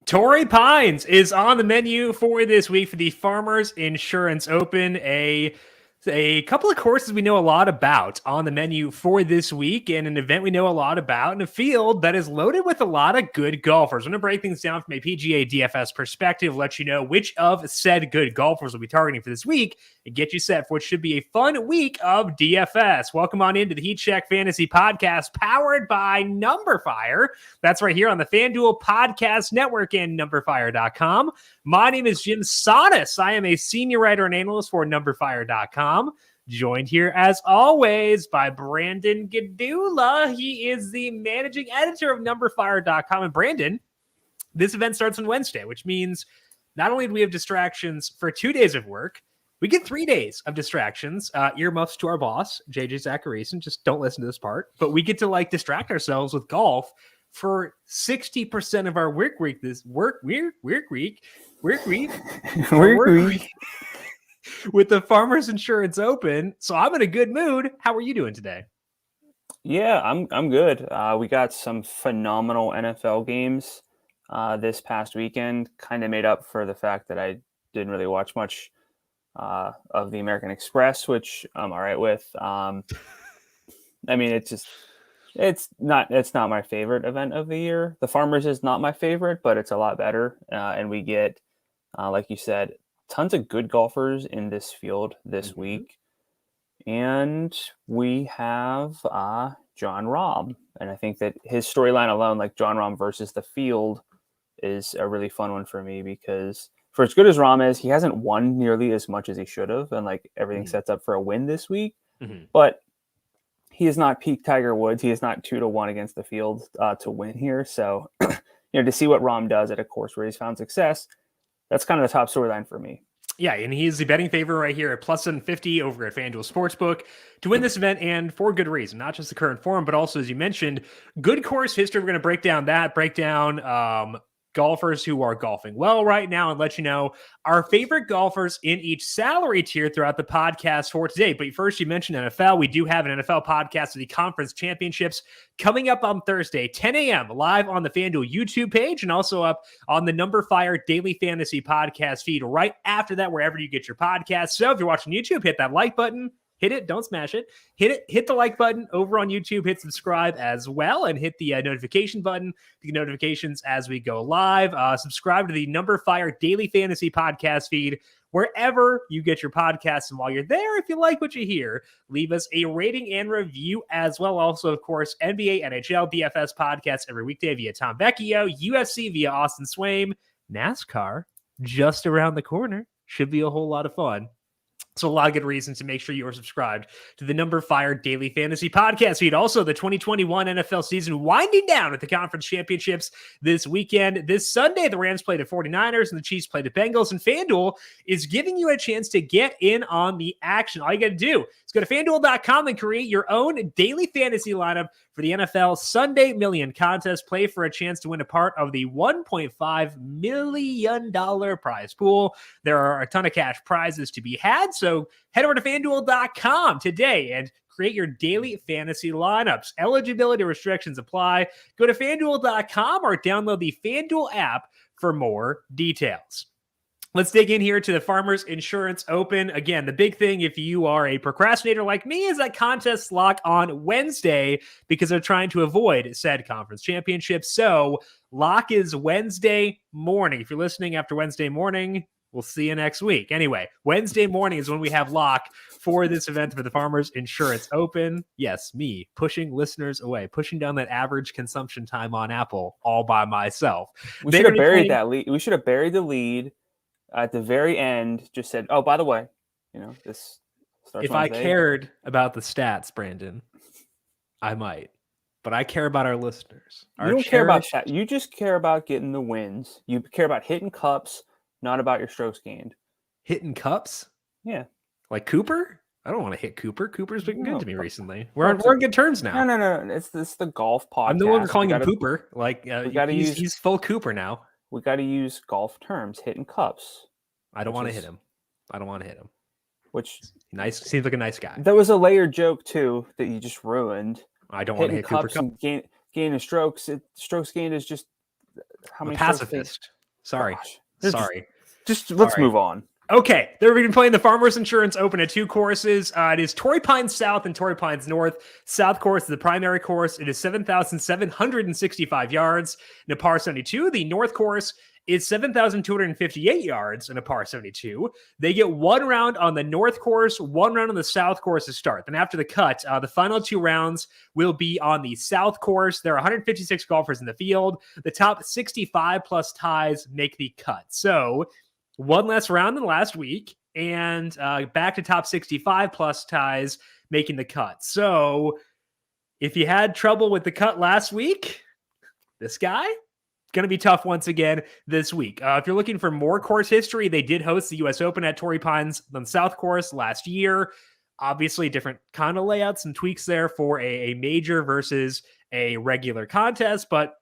Torrey Pines is on the menu for this week for the Farmers Insurance Open, a couple of courses we know a lot about on the menu for this week, and an event we know a lot about, in a field that is loaded with a lot of good golfers. I'm going to break things down from a PGA DFS perspective, let you know which of said good golfers we'll be targeting for this week, and get you set for what should be a fun week of DFS. Welcome on into the Heat Check Fantasy Podcast, powered by numberFire. That's right here on the FanDuel Podcast Network and numberFire.com. My name is Jim Sonis. I am a senior writer and analyst for numberFire.com. Joined here, as always, by Brandon Gadula. He is the managing editor of numberFire.com. And Brandon, this event starts on Wednesday, which means not only do we have distractions for 2 days of work, we get 3 days of distractions. Earmuffs to our boss, JJ Zachariason. Just don't listen to this part. But we get to distract ourselves with golf for 60% of our work week with the Farmers Insurance Open. So I'm in a good mood. How are you doing today? Yeah, I'm good. We got some phenomenal NFL games this past weekend. Kind of made up for the fact that I didn't really watch much of the American Express, which I'm all right with. I mean, it's not my favorite event of the year. The Farmers is not my favorite, but it's a lot better. And we get, like you said, tons of good golfers in this field this week. And we have Jon Rahm. And I think that his storyline alone, like Jon Rahm versus the field, is a really fun one for me, because for as good as Rahm is, he hasn't won nearly as much as he should have. And everything sets up for a win this week. But he is not peak Tiger Woods. He is not 2-1 against the field to win here. So, to see what Rahm does at a course where he's found success, that's kind of the top storyline for me. Yeah, and he's the betting favorite right here at plus 750 over at FanDuel Sportsbook to win this event, and for good reason. Not just the current form, but also, as you mentioned, good course history. We're going to break down golfers who are golfing well right now, and let you know our favorite golfers in each salary tier throughout the podcast for today. But first, you mentioned NFL. We do have an NFL podcast of the conference championships coming up on Thursday, 10 a.m. live on the FanDuel YouTube page, and also up on the numberFire Daily Fantasy Podcast feed right after that, wherever you get your podcasts. So if you're watching YouTube, hit that like button. Hit it. Don't smash it. Hit the like button over on YouTube. Hit subscribe as well, and hit the notification button to get notifications as we go live. Subscribe to the numberFire Daily Fantasy Podcast feed wherever you get your podcasts. And while you're there, if you like what you hear, leave us a rating and review as well. Also, of course, NBA, NHL, DFS podcasts every weekday via Tom Vecchio, UFC via Austin Swaim, NASCAR just around the corner. Should be a whole lot of fun. So a lot of good reasons to make sure you are subscribed to the numberFire Daily Fantasy Podcast feed. Also, the 2021 NFL season winding down with the conference championships this weekend. This Sunday, the Rams play the 49ers and the Chiefs play the Bengals. And FanDuel is giving you a chance to get in on the action. All you got to do is go to FanDuel.com and create your own daily fantasy lineup for the NFL Sunday Million Contest. Play for a chance to win a part of the $1.5 million prize pool. There are a ton of cash prizes to be had, so head over to FanDuel.com today and create your daily fantasy lineups. Eligibility restrictions apply. Go to FanDuel.com or download the FanDuel app for more details. Let's dig in here to the Farmers Insurance Open. Again, the big thing, if you are a procrastinator like me, is that contests lock on Wednesday because they're trying to avoid said conference championships. So lock is Wednesday morning. If you're listening after Wednesday morning, we'll see you next week. Anyway, Wednesday morning is when we have lock for this event for the Farmers Insurance Open. Yes, me pushing listeners away, pushing down that average consumption time on Apple all by myself. We should have buried that lead. We should have buried the lead at the very end. Just said, "Oh, by the way, this starts." If I cared about the stats, Brandon, I might. But I care about our listeners. You don't care about that. You just care about getting the wins. You care about hitting cups, not about your strokes gained. Hitting cups? Yeah. Like Cooper? I don't want to hit Cooper. Cooper's been good to me recently. We're on good terms now. No. It's the golf podcast. I'm the one calling him Pooper. He's full Cooper now. We got to use golf terms. Hitting cups. I don't want to hit him. Which seems like a nice guy. There was a layered joke too that you just ruined. I don't want to hit Cooper Cup. Gaining strokes. Strokes gained is just how many pacifist. Sorry. Gosh. Sorry. Just let's Sorry. move on. Okay, they're going to be playing the Farmers Insurance Open at 2 courses. It is Torrey Pines South and Torrey Pines North. South course is the primary course. It is 7,765 yards in a par 72. The North course is 7,258 yards in a par 72. They get 1 round on the North course, 1 round on the South course to start. Then after the cut, the final 2 rounds will be on the South course. There are 156 golfers in the field. The top 65 plus ties make the cut. So 1 less round than last week, and back to top 65 plus ties making the cut. So if you had trouble with the cut last week, this guy going to be tough once again this week. If you're looking for more course history, they did host the U.S. Open at Torrey Pines on the South course last year. Obviously, different kind of layouts and tweaks there for a major versus a regular contest, but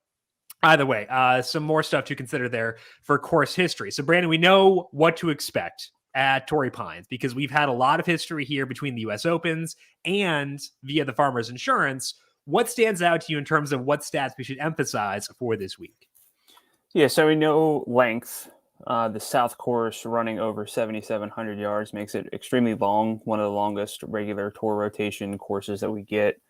either way, some more stuff to consider there for course history. So, Brandon, we know what to expect at Torrey Pines because we've had a lot of history here between the U.S. Opens and via the Farmers Insurance. What stands out to you in terms of what stats we should emphasize for this week? Yeah, so we know length. The South course running over 7,700 yards makes it extremely long, one of the longest regular tour rotation courses that we get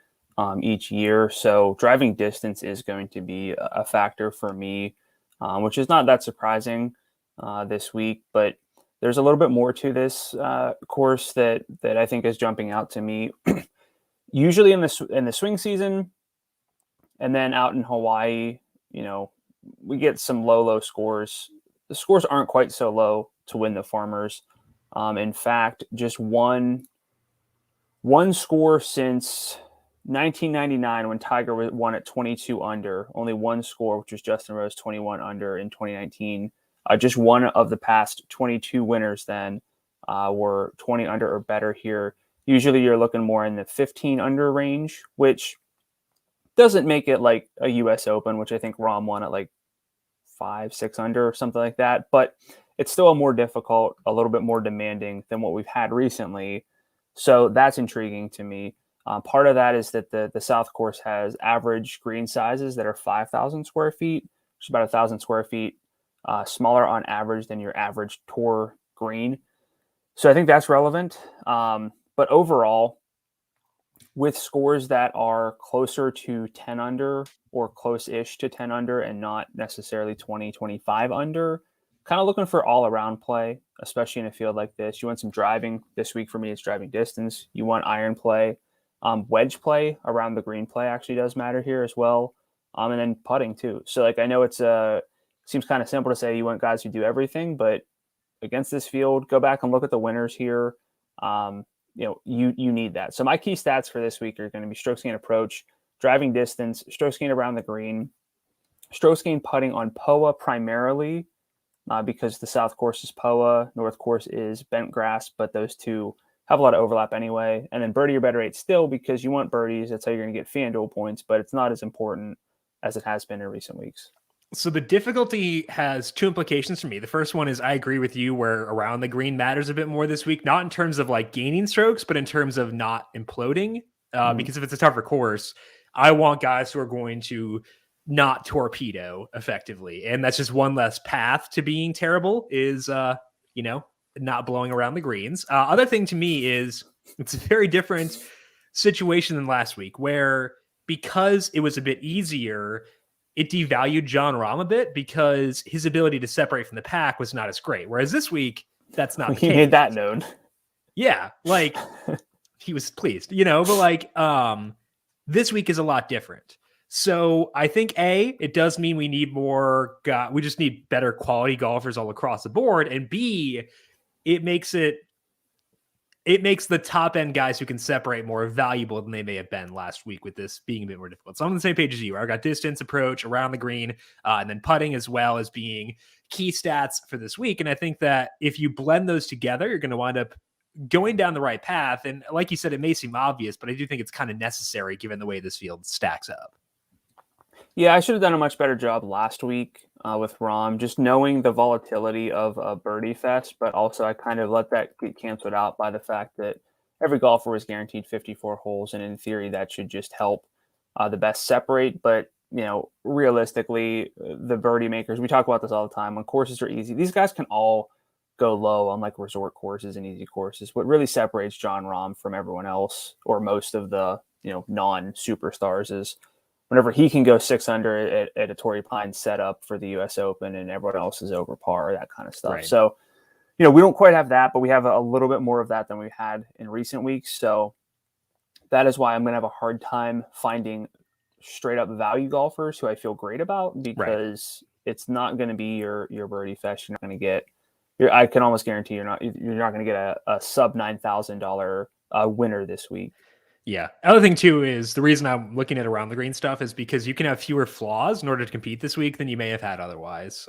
each year. So driving distance is going to be a factor for me, which is not that surprising this week, but there's a little bit more to this course that I think is jumping out to me. Usually in the swing season and then out in Hawaii, we get some low scores. The scores aren't quite so low to win the Farmers. In fact, just one score since 1999 when Tiger won at 22 under, only one score, which was Justin Rose 21 under in 2019. Just one of the past 22 winners then were 20 under or better here. Usually you're looking more in the 15 under range, which doesn't make it like a U.S. Open, which I think Rahm won at like 5-6 under or something like that. But it's still a more difficult, a little bit more demanding than what we've had recently. So that's intriguing to me. Part of that is that the South course has average green sizes that are 5,000 square feet, which is about 1,000 square feet smaller on average than your average tour green. So I think that's relevant. But overall, with scores that are closer to 10 under or close-ish to 10 under and not necessarily 20, 25 under, kind of looking for all-around play, especially in a field like this. You want some driving. This week for me, it's driving distance. You want iron play. Wedge play around the green play actually does matter here as well. And then putting too. So I know it's seems kind of simple to say you want guys who do everything, but against this field, go back and look at the winners here. You need that. So my key stats for this week are going to be strokes gain approach, driving distance, strokes gain around the green, strokes gain putting on POA primarily because the South course is POA, North course is bent grass, but those two have a lot of overlap anyway. And then birdie or better rate still because you want birdies. That's how you're going to get FanDuel points, but it's not as important as it has been in recent weeks. So the difficulty has 2 implications for me. The first one is I agree with you where around the green matters a bit more this week, not in terms of like gaining strokes, but in terms of not imploding. Because if it's a tougher course, I want guys who are going to not torpedo effectively. And that's just one less path to being terrible is, not blowing around the greens. Other thing to me is it's a very different situation than last week where because it was a bit easier, it devalued Jon Rahm a bit because his ability to separate from the pack was not as great. Whereas this week, that's not the He case. made that known. Yeah, he was pleased, but this week is a lot different. So I think it does mean we need more. We just need better quality golfers all across the board, and B, it makes the top end guys who can separate more valuable than they may have been last week with this being a bit more difficult. So I'm on the same page as you. I got distance approach around the green and then putting as well as being key stats for this week. And I think that if you blend those together, you're going to wind up going down the right path. And like you said, it may seem obvious, but I do think it's kind of necessary given the way this field stacks up. Yeah, I should have done a much better job last week with Rahm, just knowing the volatility of a birdie fest, but also I kind of let that get canceled out by the fact that every golfer was guaranteed 54 holes, and in theory that should just help the best separate. But realistically, the birdie makers, we talk about this all the time. When courses are easy, these guys can all go low on like resort courses and easy courses. What really separates Jon Rahm from everyone else, or most of the non-superstars, is whenever he can go 6 under at a Torrey Pines setup for the U.S. Open and everyone else is over par, that kind of stuff. Right. So, we don't quite have that, but we have a little bit more of that than we had in recent weeks. So that is why I'm going to have a hard time finding straight up value golfers who I feel great about, because it's not going to be your birdie fest. You're not going to get, I can almost guarantee you're not going to get a sub $9,000 winner this week. Yeah. Other thing too is the reason I'm looking at around the green stuff is because you can have fewer flaws in order to compete this week than you may have had otherwise.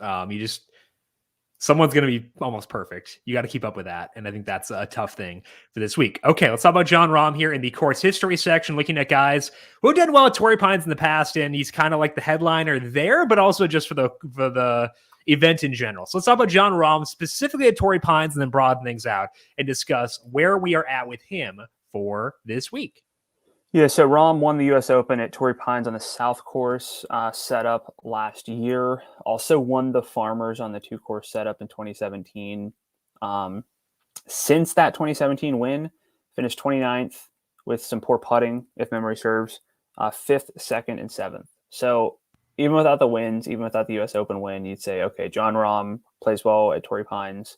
Someone's going to be almost perfect. You got to keep up with that. And I think that's a tough thing for this week. Okay, let's talk about Jon Rahm here in the course history section, looking at guys who have done well at Torrey Pines in the past. And he's kind of like the headliner there, but also just for the event in general. So let's talk about Jon Rahm specifically at Torrey Pines, and then broaden things out and discuss where we are at with him for this week. Yeah, so Rahm won the U.S. Open at Torrey Pines on the South Course setup last year. Also won the Farmers on the 2-course setup in 2017. Since that 2017 win, finished 29th with some poor putting, if memory serves, 5th, 2nd, and 7th. So even without the wins, even without the U.S. Open win, you'd say, okay, Jon Rahm plays well at Torrey Pines.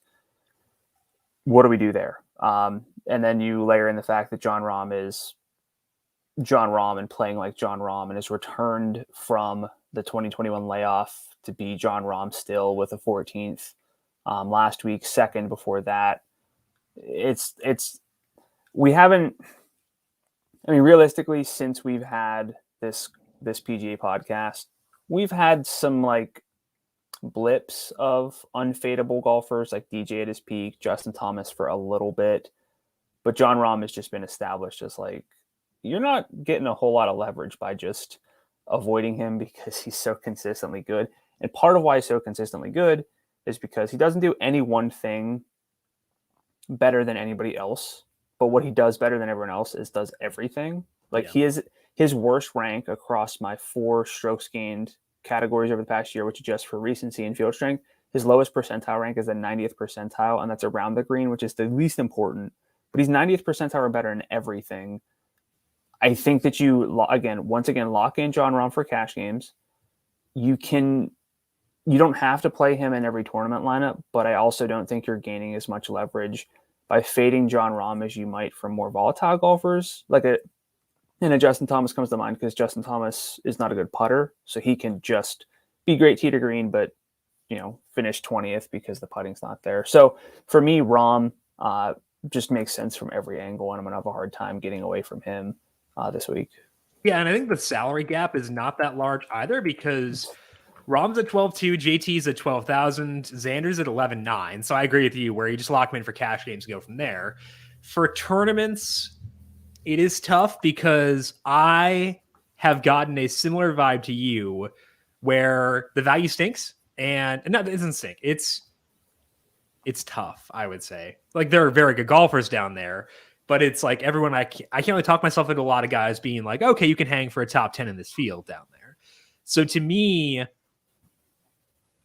What do we do there? And then you layer in the fact that Jon Rahm is Jon Rahm and playing like Jon Rahm, and has returned from the 2021 layoff to be Jon Rahm still with a 14th last week, 2nd before that. We haven't, realistically, since we've had this PGA podcast, we've had some like blips of unfadable golfers like DJ at his peak, Justin Thomas for a little bit, but Jon Rahm has just been established as like, you're not getting a whole lot of leverage by just avoiding him, because he's so consistently good. And part of why he's so consistently good is because he doesn't do any one thing better than anybody else. But what he does better than everyone else is does everything. Like he is his worst rank across my 4 strokes gained categories over the past year, which adjusts for recency and field strength. His lowest percentile rank is the 90th percentile, and that's around the green, which is the least important. But he's 90th percentile or better in everything. I think that you, once again, lock in Jon Rahm for cash games. You don't have to play him in every tournament lineup, but I also don't think you're gaining as much leverage by fading Jon Rahm as you might from more volatile golfers. And a Justin Thomas comes to mind, because Justin Thomas is not a good putter, so he can just be great tee to green, but finish 20th because the putting's not there. So for me, Rahm just makes sense from every angle, and I'm gonna have a hard time getting away from him this week. Yeah, and I think the salary gap is not that large either, because Rahm's at 12.2, JT's at 12,000, Xander's at 11.9. So I agree with you, where you just lock him in for cash games and go from there. For tournaments, it is tough, because I have gotten a similar vibe to you, where the value stinks, and no, it doesn't stink. It's tough, I would say. Like, there are very good golfers down there, but it's like everyone, I can't really talk myself into a lot of guys being like, okay, you can hang for a top 10 in this field down there. So to me,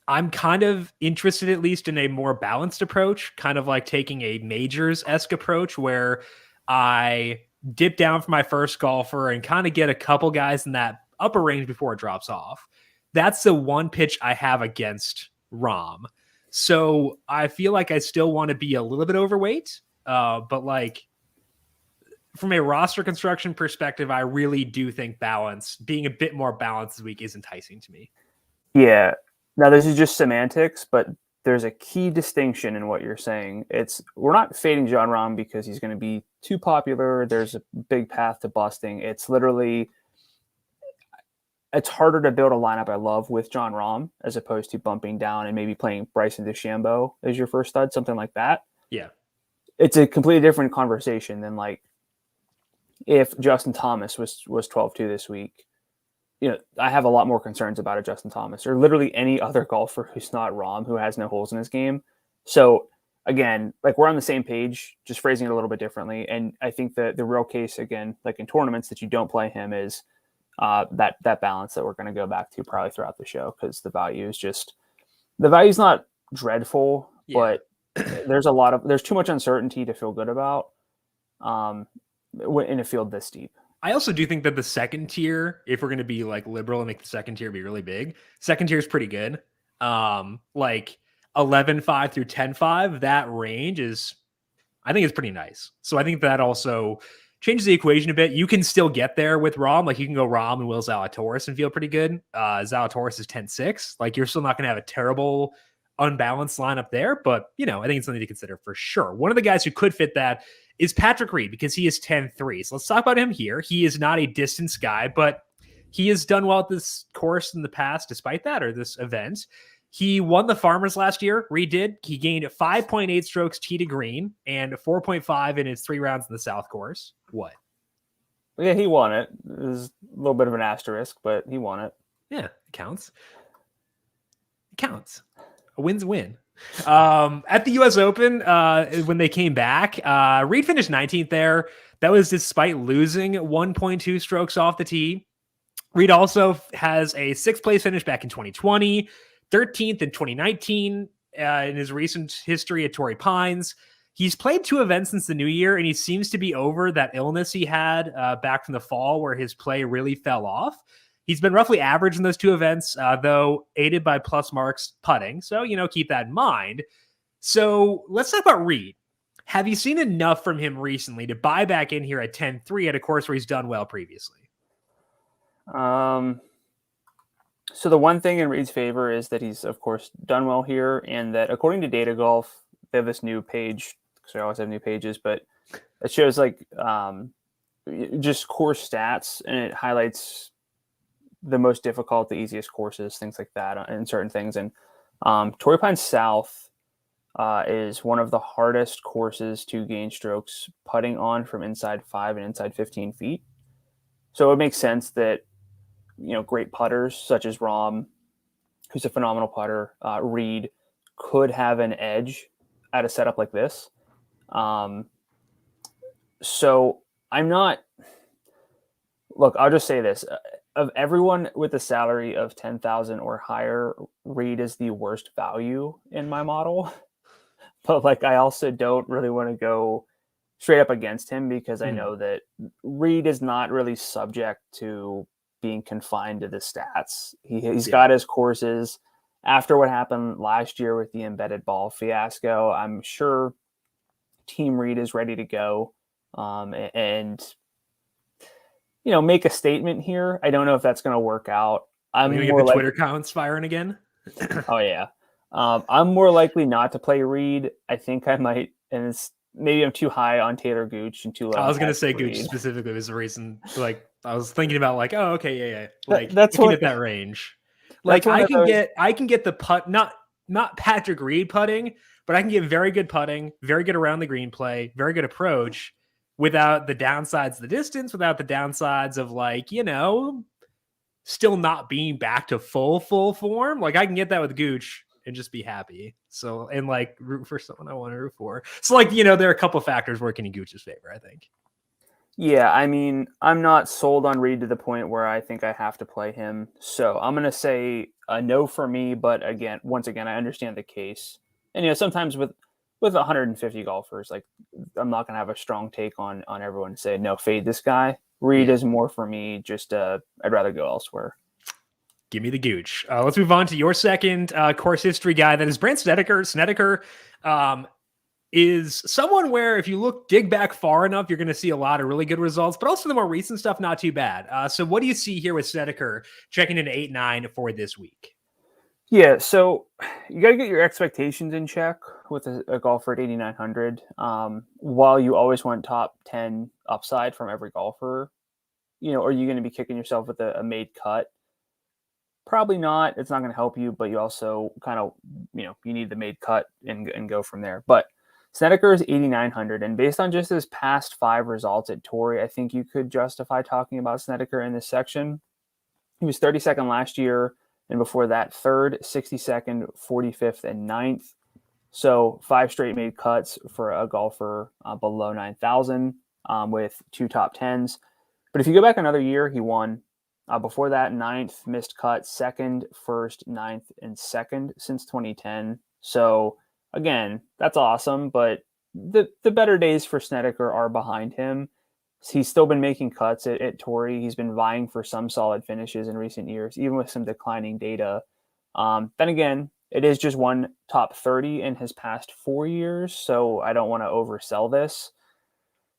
I'm kind of interested at least in a more balanced approach, kind of like taking a majors-esque approach, where I dip down for my first golfer and kind of get a couple guys in that upper range before it drops off. That's the one pitch I have against Rahm. So I feel like I still want to be a little bit overweight, but like, from a roster construction perspective, I really do think being a bit more balanced this week is enticing to me. Yeah. Now, this is just semantics, but there's a key distinction in what you're saying. We're not fading Jon Rahm because he's going to be too popular. There's a big path to busting. It's harder to build a lineup I love with Jon Rahm, as opposed to bumping down and maybe playing Bryson DeChambeau as your first stud, something like that. Yeah. It's a completely different conversation than like if Justin Thomas was 12-2 this week. I have a lot more concerns about a Justin Thomas, or literally any other golfer who's not Rahm, who has no holes in his game. So again, like, we're on the same page, just phrasing it a little bit differently. And I think that the real case, again, like in tournaments, that you don't play him is that balance that we're going to go back to probably throughout the show, because the value is not dreadful, but there's too much uncertainty to feel good about in a field this deep. I also do think that the second tier, if we're going to be like liberal and make the second tier be really big, second tier is pretty good. Like 11.5 through 10.5, that range I think it's pretty nice. So I think that also changes the equation a bit. You can still get there with Rahm. Like you can go Rahm and Will Zalatoris and feel pretty good. Zalatoris is 10.6. Like you're still not going to have a terrible unbalanced lineup there, but I think it's something to consider for sure. One of the guys who could fit that is Patrick Reed, because he is 10.3. So let's talk about him here. He is not a distance guy, but he has done well at this course in the past, despite that, or this event. He won the Farmers last year. Reed did. He gained 5.8 strokes tee to green and 4.5 in his 3 rounds in the South course. What? Yeah, he won it. It was a little bit of an asterisk, but he won it. Yeah, it counts. It counts. A win's a win. At the U.S. Open, when they came back, Reed finished 19th there. That was despite losing 1.2 strokes off the tee. Reed also has a 6th place finish back in 2020, 13th in 2019 in his recent history at Torrey Pines. He's played 2 events since the new year, and he seems to be over that illness he had back from the fall where his play really fell off. He's been roughly average in those 2 events, though aided by plus marks putting. So, keep that in mind. So let's talk about Reed. Have you seen enough from him recently to buy back in here at 10.3 at a course where he's done well previously? So the one thing in Reed's favor is that he's, of course, done well here, and that according to Data Golf, they have this new page, because they always have new pages, but it shows like just course stats, and it highlights the most difficult, the easiest courses, things like that, and certain things. And Torrey Pines South is one of the hardest courses to gain strokes putting on from inside 5 and inside 15 feet. So it makes sense that, great putters such as Rahm, who's a phenomenal putter, Reed, could have an edge at a setup like this. So I'm not, look, I'll just say this. Of everyone with a salary of 10,000 or higher, Reed is the worst value in my model. But I also don't really want to go straight up against him, because I know that Reed is not really subject to being confined to the stats. He's got his courses. After what happened last year with the embedded ball fiasco, I'm sure Team Reed is ready to go and make a statement here. I don't know if that's going to work out. I'm going to get the Twitter accounts firing again. Oh yeah. I'm more likely not to play Reed. I think I might, and maybe I'm too high on Taylor Gooch and too low. I was going to say Gooch specifically was the reason. I was thinking about oh, okay, yeah. That's looking at that range. I can get the putt, not Patrick Reed putting, but I can get very good putting, very good around the green play, very good approach, without the downsides of the distance, without the downsides of still not being back to full form. I can get that with Gooch and just be happy. So, and root for someone I want to root for. So there are a couple factors working in Gooch's favor, I think. Yeah, I mean, I'm not sold on Reed to the point where I think I have to play him. So I'm going to say a no for me. But once again, I understand the case. And, sometimes with 150 golfers, I'm not going to have a strong take on everyone to say, no, fade this guy. Reed is more for me. Just I'd rather go elsewhere. Give me the Gooch. Let's move on to your second course history guy. That is Branson Ediker. Snedeker is someone where if you dig back far enough, you're going to see a lot of really good results, but also the more recent stuff, not too bad. So what do you see here with Snedeker checking into 8-9 for this week? Yeah, so you got to get your expectations in check with a golfer at 8,900. While you always want top 10 upside from every golfer, are you going to be kicking yourself with a made cut? Probably not. It's not going to help you, but you also kind of, you need the made cut and go from there. But Snedeker is 8,900, and based on just his past 5 results at Torrey, I think you could justify talking about Snedeker in this section. He was 32nd last year, and before that, 3rd, 62nd, 45th, and 9th. So 5 straight made cuts for a golfer below 9,000 with 2 top 10s. But if you go back another year, he won Before that, ninth, missed cut, second, first, ninth, and second since 2010. So again, that's awesome, but the better days for Snedeker are behind him. He's still been making cuts at Torrey. He's been vying for some solid finishes in recent years, even with some declining data. Then again, it is just one top 30 in his past 4 years, so I don't want to oversell this.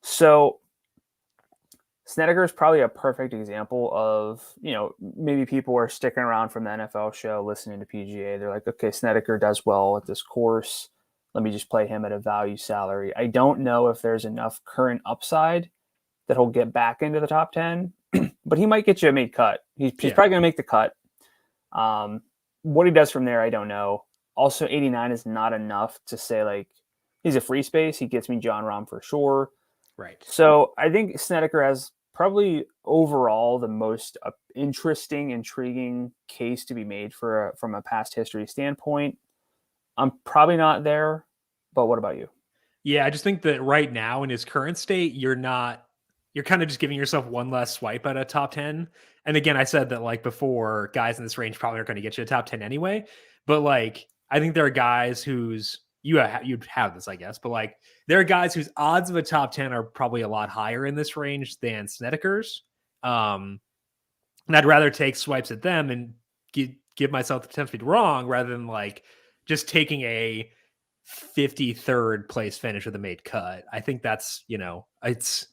So Snedeker is probably a perfect example of, maybe people are sticking around from the NFL show, listening to PGA. They're like, okay, Snedeker does well at this course. Let me just play him at a value salary. I don't know if there's enough current upside that he'll get back into the top 10, but he might get you a made cut. He's probably going to make the cut. What he does from there, I don't know. Also, 89 is not enough to say, like, he's a free space. He gets me John Rahm for sure. Right. So I think Snedeker has probably overall the most interesting, intriguing case to be made from a past history standpoint. I'm probably not there, but what about you? Yeah, I just think that right now in his current state, you're kind of just giving yourself one less swipe at a top 10. And again, I said that like before, guys in this range probably aren't going to get you a top 10 anyway. But like, I think there are guys whose you'd have this, I guess, but like there are guys whose odds of a top 10 are probably a lot higher in this range than Snedeker's. And I'd rather take swipes at them and give myself the potential to be wrong rather than like just taking a 53rd place finish with a made cut. I think that's, it's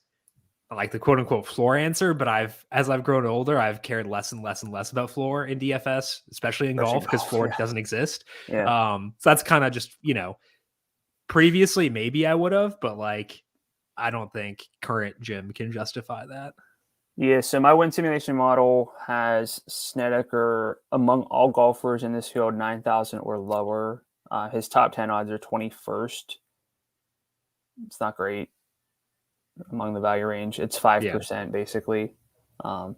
like the quote unquote floor answer, but as I've grown older, I've cared less and less and less about floor in DFS, especially in golf, because floor doesn't exist. Yeah. So that's kind of just, previously maybe I would have, but like, I don't think current Jim can justify that. Yeah. So my win simulation model has Snedeker among all golfers in this field, 9,000 or lower. His top 10 odds are 21st. It's not great among the value range. It's 5% basically.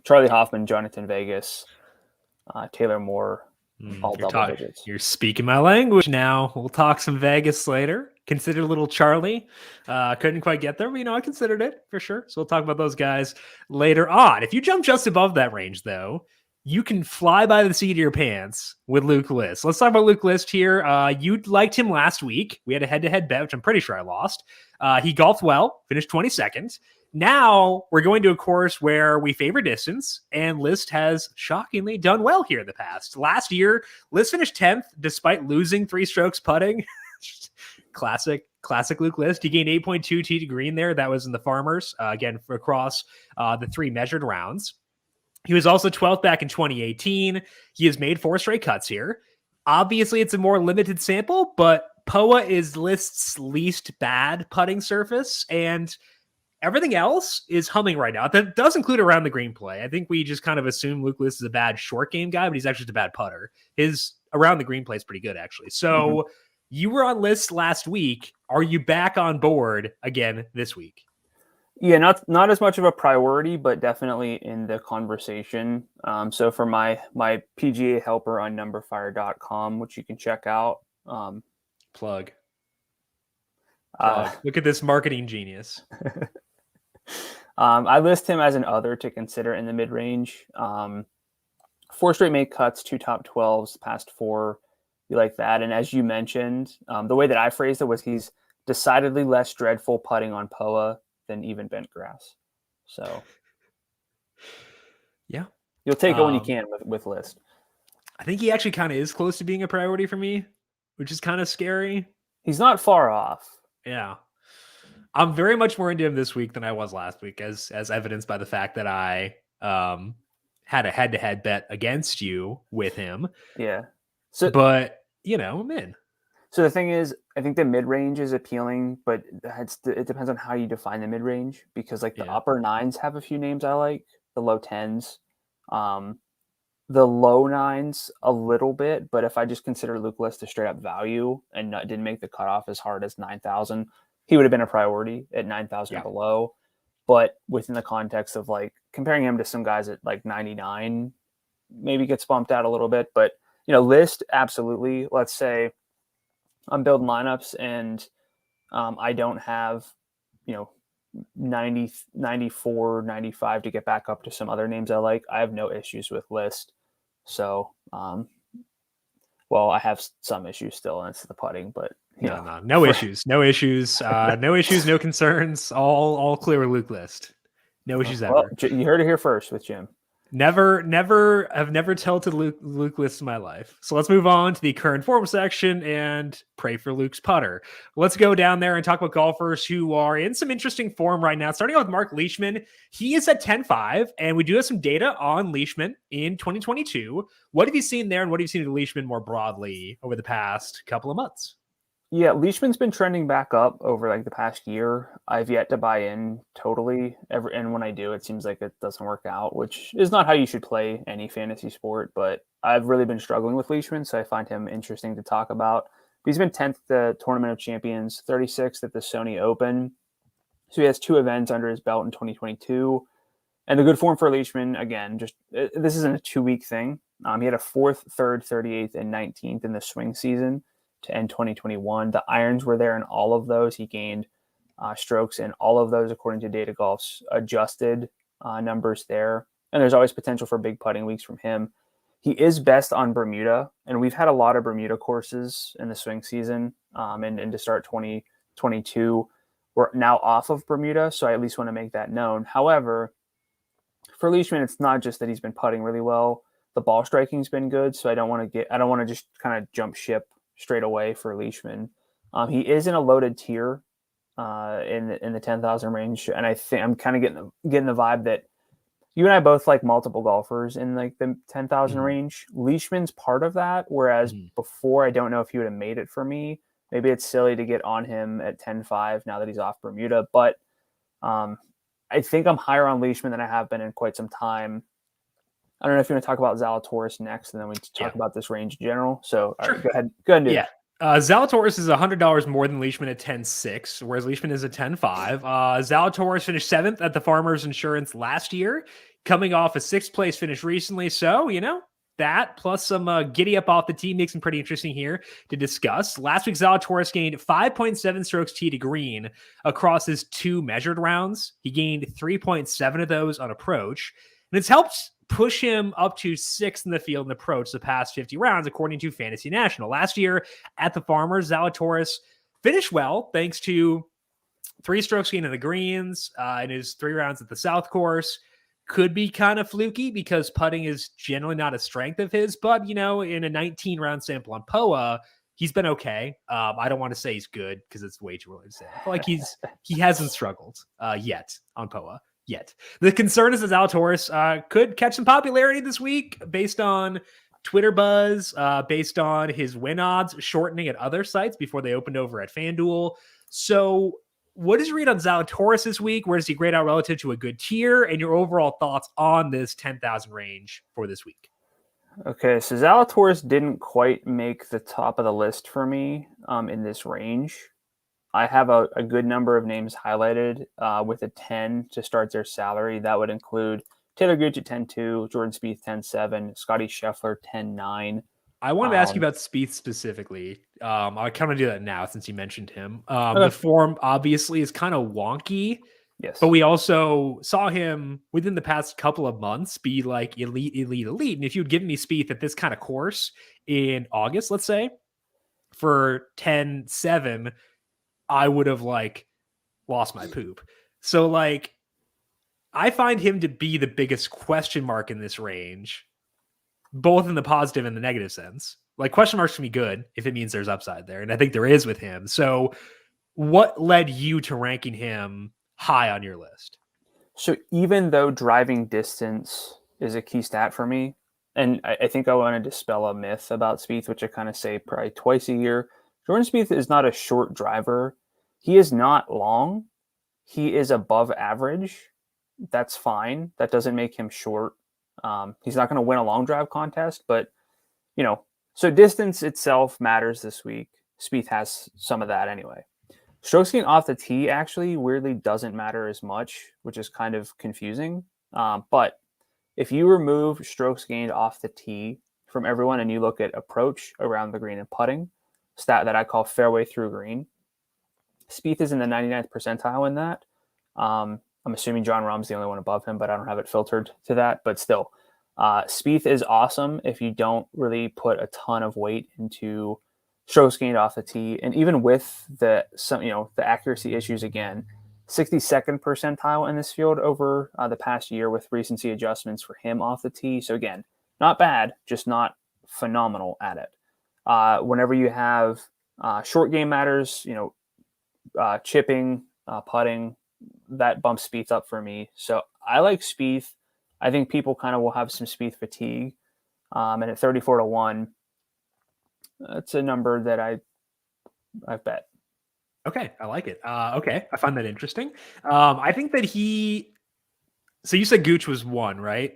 Charlie Hoffman, Jonathan Vegas, Taylor Moore, all double digits. You're speaking my language now. We'll talk some Vegas later. Considered little Charlie. Couldn't quite get there, but I considered it for sure. So we'll talk about those guys later on. If you jump just above that range, though, you can fly by the seat of your pants with Luke List. Let's talk about Luke List here. You liked him last week. We had a head-to-head bet, which I'm pretty sure I lost. He golfed well, finished 22nd. Now we're going to a course where we favor distance, and List has shockingly done well here in the past. Last year, List finished 10th despite losing 3 strokes putting. Classic Luke List. He gained 8.2 tee to green there. That was in the Farmers, again, across the 3 measured rounds. He was also 12th back in 2018. He has made 4 straight cuts here. Obviously, it's a more limited sample, but POA is List's least bad putting surface, and everything else is humming right now. That does include around the green play. I think we just kind of assume Luke List is a bad short game guy, but he's actually just a bad putter. His around the green play is pretty good, actually. So you were on List last week. Are you back on board again this week? Yeah, not as much of a priority, but definitely in the conversation. So for my PGA helper on numberFire.com, which you can check out. Plug. Look at this marketing genius. I list him as an other to consider in the mid-range. 4 straight made cuts, 2 top 12s, past 4. You like that. And as you mentioned, the way that I phrased it was he's decidedly less dreadful putting on POA than even bent grass. So yeah, you'll take it when you can with List. I think he actually kind of is close to being a priority for me, which is kind of scary. He's not far off. Yeah. I'm very much more into him this week than I was last week, as evidenced by the fact that I had a head-to-head bet against you with him. Yeah. But, I'm in. So the thing is, I think the mid-range is appealing, but it depends on how you define the mid-range, because like the upper 9s have a few names I like, the low 10s, the low 9s a little bit. But if I just consider Luke List a straight up value and didn't make the cutoff as hard as 9,000, he would have been a priority at 9,000 below. But within the context of like comparing him to some guys at like 99, maybe gets bumped out a little bit. But, List, absolutely. Let's say I'm building lineups and I don't have, 90, 94, 95 to get back up to some other names I like. I have no issues with List. So, well, I have some issues still, and it's the putting, but no issues, no issues, no concerns. All clear with Luke List. No issues well, ever. You heard it here first with Jim. I've never tilted Luke List in my life. So let's move on to the current form section and pray for Luke's putter. Let's go down there and talk about golfers who are in some interesting form right now. Starting out with Mark Leitchman. He is at 10-5, and we do have some data on Leitchman in 2022. What have you seen there, and what have you seen of Leitchman more broadly over the past couple of months? Yeah, Leitchman's been trending back up over like the past year. I've yet to buy in totally. And when I do, it seems like it doesn't work out, which is not how you should play any fantasy sport. But I've really been struggling with Leitchman, so I find him interesting to talk about. He's been 10th at the Tournament of Champions, 36th at the Sony Open. So he has 2 events under his belt in 2022. And the good form for Leitchman, again, this isn't a 2-week thing. He had a 4th, 3rd, 38th, and 19th in the swing season to end 2021. The irons were there in all of those. He gained strokes in all of those according to Data Golf's adjusted numbers there. And there's always potential for big putting weeks from him. He is best on Bermuda, and we've had a lot of Bermuda courses in the swing season and to start 2022. We're now off of Bermuda, so I at least want to make that known. However, for Leitchman, it's not just that he's been putting really well. The ball striking's been good, so I don't want to just kind of jump ship straight away for Leitchman. He is in a loaded tier in the 10,000 range, and I think I'm kind of getting the vibe that you and I both like multiple golfers in like the 10,000 range. Leitchman's part of that, whereas before I don't know if he would have made it for me. Maybe it's silly to get on him at 10-5 now that he's off Bermuda, but I think I'm higher on Leitchman than I have been in quite some time. I don't know if you want to talk about Zalatoris next, and then we talk about this range in general. So sure. Go ahead and do that. Zalatoris is $100 more than Leitchman at 10-6, whereas Leitchman is at 10-5. Zalatoris finished 7th at the Farmers Insurance last year, coming off a 6th place finish recently. So, that plus some giddy up off the tee makes him pretty interesting here to discuss. Last week, Zalatoris gained 5.7 strokes tee to green across his 2 measured rounds. He gained 3.7 of those on approach, and it's helped push him up to 6th in the field in approach the past 50 rounds, according to Fantasy National. Last year at the Farmers, Zalatoris finished well thanks to 3 strokes gain in the greens in his 3 rounds at the South Course. Could be kind of fluky because putting is generally not a strength of his, but in a 19-round sample on POA, he's been okay. I don't want to say he's good because it's way too early to say. I feel like he hasn't struggled yet on POA. Yet. The concern is that Zalatoris could catch some popularity this week based on Twitter buzz, based on his win odds shortening at other sites before they opened over at FanDuel. So what is your read on Zalatoris this week? Where does he grade out relative to a good tier? And your overall thoughts on this 10,000 range for this week? Okay, so Zalatoris didn't quite make the top of the list for me in this range. I have a good number of names highlighted with a 10 to start their salary. That would include Taylor Gooch at 10-2, Jordan Spieth 10-7, Scotty Scheffler 10-9. I wanted to ask you about Spieth specifically. I kind of do that now since you mentioned him. Okay. The form obviously is kind of wonky. Yes. But we also saw him within the past couple of months be like elite. And if you had given me Spieth at this kind of course in August, let's say, for 10-7, I would have lost my poop. So I find him to be the biggest question mark in this range, both in the positive and the negative sense. Question marks can be good if it means there's upside there. And I think there is with him. So what led you to ranking him high on your list? So even though driving distance is a key stat for me, and I think I want to dispel a myth about Spieth, which I kind of say probably twice a year. Jordan Spieth is not a short driver. He is not long. He is above average. That's fine. That doesn't make him short. He's not going to win a long drive contest, but so distance itself matters this week. Spieth has some of that anyway. Strokes gained off the tee actually weirdly doesn't matter as much, which is kind of confusing. But if you remove strokes gained off the tee from everyone and you look at approach around the green and putting, stat that I call fairway through green, Spieth is in the 99th percentile in that. I'm assuming John Rahm's the only one above him, but I don't have it filtered to that. But still, Spieth is awesome if you don't really put a ton of weight into strokes gained off the tee, and even with the accuracy issues again, 62nd percentile in this field over the past year with recency adjustments for him off the tee. So again, not bad, just not phenomenal at it. Whenever you have short game matters, chipping, putting, that bumps Spieth up for me. So I like Spieth. I think people kind of will have some Spieth fatigue. And at 34-1, that's a number that I bet. Okay, I like it. Okay, I find that interesting. I think that so you said Gooch was 1, right?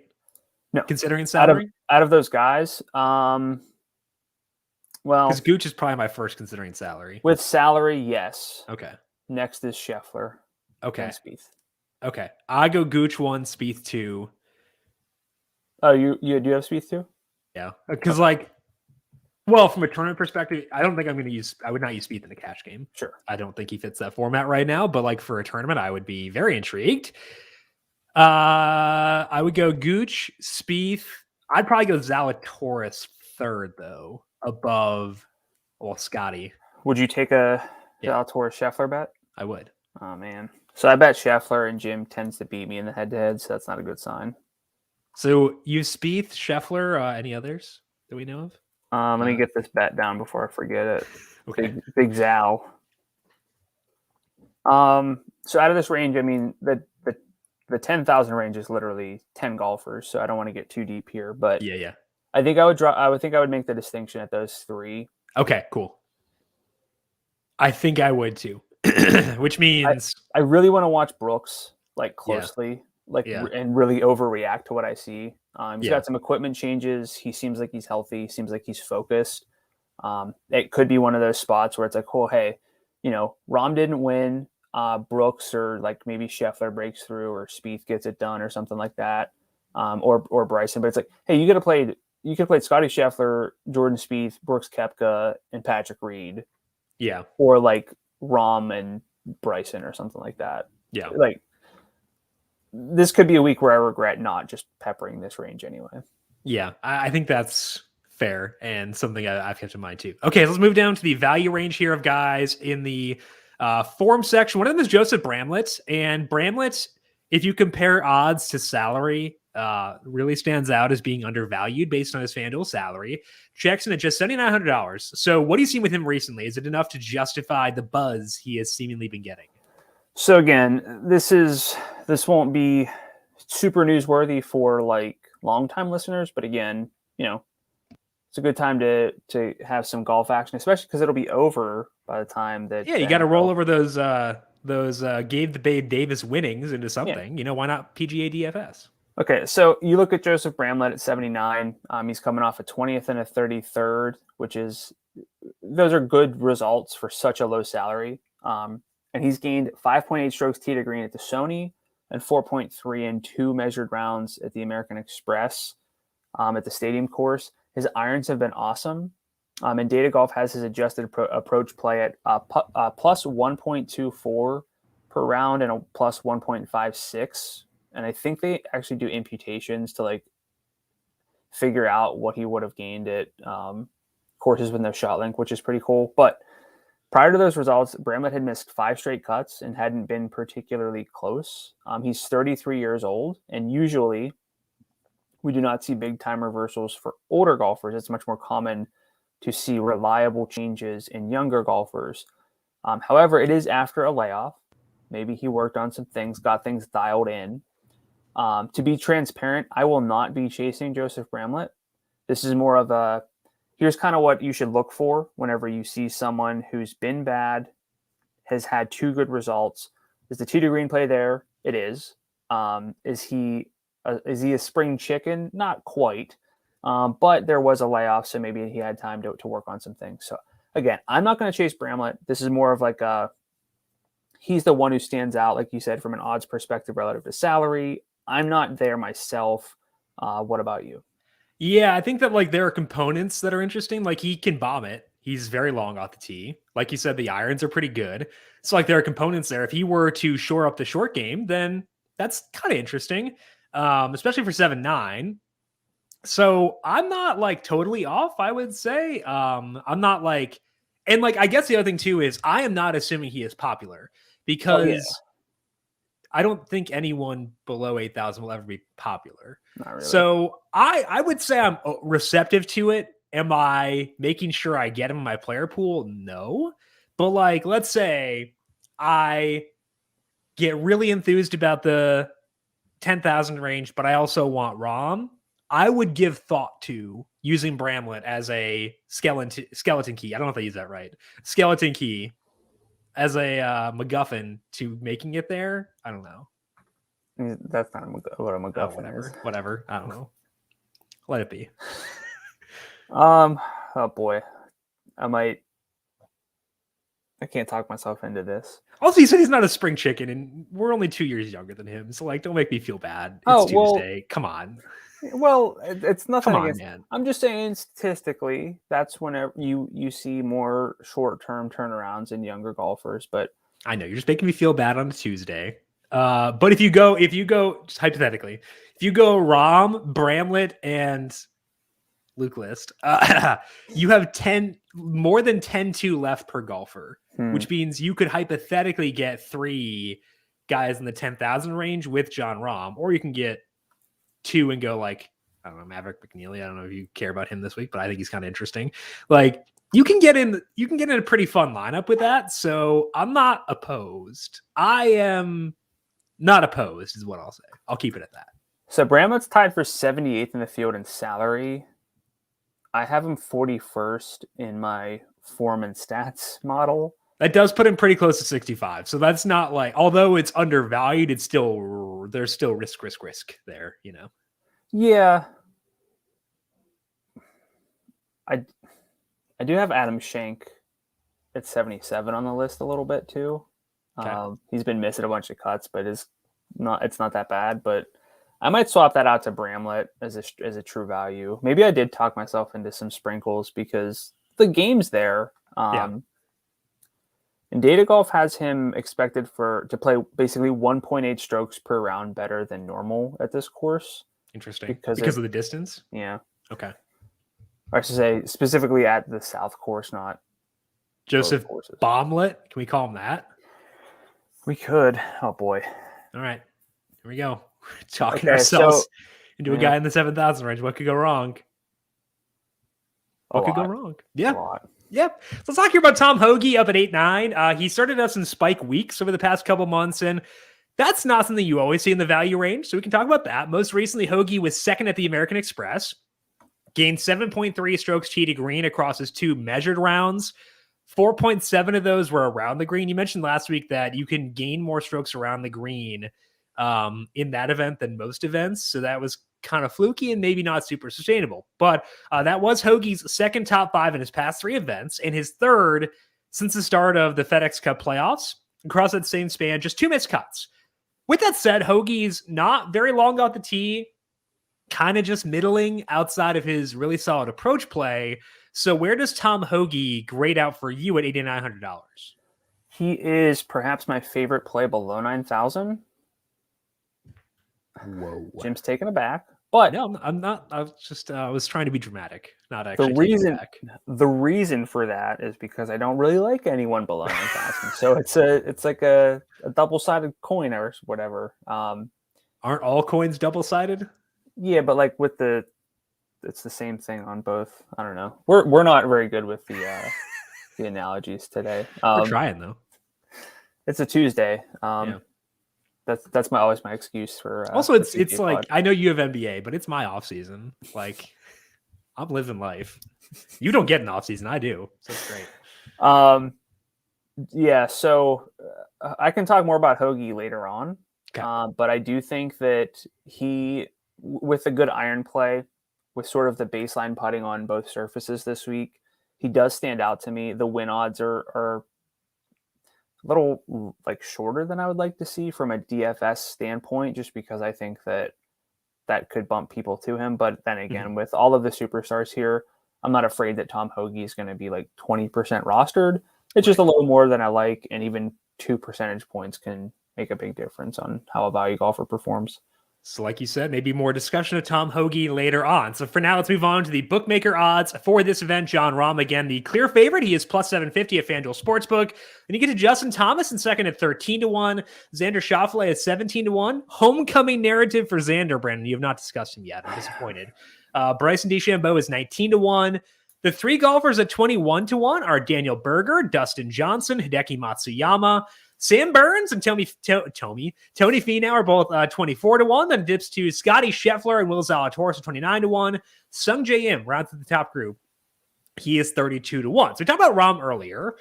No. Considering salary? Out of those guys, well... Because Gooch is probably my first considering salary. With salary, yes. Okay. Next is Scheffler. Okay. And Spieth. Okay. I go Gooch 1, Spieth 2. Oh, you do have Spieth 2? Yeah. Because, from a tournament perspective, I don't think I would not use Spieth in a cash game. Sure. I don't think he fits that format right now, but for a tournament, I would be very intrigued. I would go Gooch, Spieth. I'd probably go Zalatoris 3rd, though, above, Scotty. Would you take a Zalatoris Scheffler bet? I would. Oh, man. So I bet Scheffler, and Jim tends to beat me in the head-to-head, so that's not a good sign. So you Spieth, Scheffler, any others that we know of? Let me get this bet down before I forget it. Okay. Big Zal. So out of this range, I mean, the 10,000 range is literally 10 golfers, so I don't want to get too deep here, but yeah. I think I would make the distinction at those 3. Okay, cool. I think I would too. Which means I really want to watch Brooks closely, and really overreact to what I see. He's got some equipment changes. He seems like he's healthy. Seems like he's focused. It could be one of those spots where it's like, oh, hey, Rahm didn't win. Brooks or maybe Scheffler breaks through, or Spieth gets it done, or something like that, or Bryson. But it's like, hey, you could have played Scotty Scheffler, Jordan Spieth, Brooks Koepka, and Patrick Reed. Yeah. Or Rahm and Bryson or something like that. Yeah. This could be a week where I regret not just peppering this range anyway. Yeah, I think that's fair and something I've kept in mind too. Okay, so let's move down to the value range here of guys in the form section. One of them is Joseph Bramlett, and Bramlett, if you compare odds to salary, really stands out as being undervalued based on his FanDuel salary. Checks in at just $7,900. So what have you seen with him recently? Is it enough to justify the buzz he has seemingly been getting? So again, this won't be super newsworthy for longtime listeners, but again, it's a good time to have some golf action, especially because it'll be over by the time that. Yeah, you got to roll over those Gabe the Babe Davis winnings into something. Yeah. Why not PGA DFS? Okay, so you look at Joseph Bramlett at 79. He's coming off a 20th and a 33rd, those are good results for such a low salary. And he's gained 5.8 strokes tee to green at the Sony and 4.3 in 2 measured rounds at the American Express at the Stadium course. His irons have been awesome. And Data Golf has his adjusted approach play at plus 1.24 per round and a plus 1.56. And I think they actually do imputations to figure out what he would have gained at courses with no shot link, which is pretty cool. But prior to those results, Bramlett had missed 5 straight cuts and hadn't been particularly close. He's 33 years old, and usually we do not see big time reversals for older golfers. It's much more common to see reliable changes in younger golfers. However, it is after a layoff. Maybe he worked on some things, got things dialed in. To be transparent, I will not be chasing Joseph Bramlett. This is more of here's kind of what you should look for whenever you see someone who's been bad, has had 2 good results. Is the tee to green play there? It is. Is he a spring chicken? Not quite. But there was a layoff, so maybe he had time to work on some things. So again, I'm not going to chase Bramlett. This is more of he's the one who stands out, like you said, from an odds perspective relative to salary. I'm not there myself. What about you? Yeah, I think that there are components that are interesting. He can bomb it. He's very long off the tee. Like you said, the irons are pretty good. So like there are components there. If he were to shore up the short game, then that's kind of interesting, especially for 7-9. So I'm not like totally off, I would say. I'm not like, and like, I guess the other thing too is I am not assuming he is popular because I don't think anyone below 8,000 will ever be popular. Not really. So I would say I'm receptive to it. Am I making sure I get him in my player pool? No. But like, let's say I get really enthused about the 10,000 range, but I also want Rom. I would give thought to using Bramlett as a skeleton key. I don't know if I use that right. Skeleton key as a MacGuffin to making it there. I don't know. That's not what a MacGuffin is. Whatever. I don't know. Let it be. Oh boy. I can't talk myself into this. Also, he said he's not a spring chicken, and we're only 2 years younger than him. So, like, don't make me feel bad. It's Tuesday. Come on. Well, it's nothing against. Man. I'm just saying, statistically, that's whenever you see more short-term turnarounds in younger golfers. But I know you're just making me feel bad on a Tuesday. But if you go, just hypothetically, if you go Rom, Bramlett, and Luke List, you have more than 10-2 left per golfer, which means you could hypothetically get 3 guys in the 10,000 range with John Rahm, or you can get 2 and go like, I don't know, Maverick McNealy. I don't know if you care about him this week, but I think he's kind of interesting. Like you can get in a pretty fun lineup with that. So I'm not opposed. I am not opposed is what I'll say. I'll keep it at that. So Bramlett's tied for 78th in the field in salary. I have him 41st in my form and stats model. That does put him pretty close to 65. So that's not like, although it's undervalued, there's still risk there, you know? Yeah. I do have Adam Schenk at 77 on the list a little bit too. Okay. He's been missing a bunch of cuts, but it's not that bad, but I might swap that out to Bramlett as a true value. Maybe I did talk myself into some sprinkles because the game's there. And Data Golf has him expected to play basically 1.8 strokes per round better than normal at this course. Interesting. Because of the distance? Yeah. Okay. Or I should say specifically at the South course, not Joseph Bramlett. Can we call him that? We could. Oh boy. All right. Here we go. Talking ourselves into a guy in the 7,000 range. What could go wrong? What could go wrong? Yeah. Yep. So let's talk here about Tom Hoagy up at 8-9. He started us in spike weeks over the past couple months, and that's not something you always see in the value range. So we can talk about that. Most recently, Hoagy was second at the American Express, gained 7.3 strokes tee to green across his 2 measured rounds. 4.7 of those were around the green. You mentioned last week that you can gain more strokes around the green in that event than most events. So that was kind of fluky and maybe not super sustainable. But that was Hoagie's second top 5 in his past 3 events and his third since the start of the FedEx Cup playoffs. Across that same span, just 2 missed cuts. With that said, Hoagie's not very long off the tee, kind of just middling outside of his really solid approach play. So where does Tom Hoagy grade out for you at $8,900? He is perhaps my favorite play below 9,000. Whoa. Jim's taken aback. But no, I'm not. I was trying to be dramatic, not actually. The reason for that is because I don't really like anyone below 9,000. So it's like a double-sided coin or whatever. Aren't all coins double-sided? Yeah, but like it's the same thing on both. I don't know. We're not very good with the analogies today. We're trying though. It's a Tuesday. Yeah. That's always my excuse for. Also, it's like I know you have NBA, but it's my off season. Like I'm living life. You don't get an off season, I do. So it's great. Yeah. So I can talk more about Hoagy later on. Okay. But I do think that he, with a good iron play, with sort of the baseline putting on both surfaces this week, he does stand out to me. The win odds are a little like shorter than I would like to see from a DFS standpoint, just because I think that could bump people to him. But then again, with all of the superstars here, I'm not afraid that Tom Hoagy is going to be like 20% rostered. It's just a little more than I like, and even 2 percentage points can make a big difference on how a value golfer performs. So like you said, maybe more discussion of Tom Hoagy later on. So for now, let's move on to the Bookmaker odds for this event. Jon Rahm, again, the clear favorite. He is plus 750 at FanDuel Sportsbook. Then you get to Justin Thomas in second at 13-1. Xander Schauffele at 17-1. Homecoming narrative for Xander, Brandon. You have not discussed him yet. I'm disappointed. Bryson DeChambeau is 19-1. The three golfers at 21-1 are Daniel Berger, Dustin Johnson, Hideki Matsuyama, Sam Burns, and Tony Finau are both 24-1. Then dips to Scotty Scheffler and Will Zalatoris at 29-1. Sung J M rounds to the top group. He is 32-1. So we talked about Rahm earlier.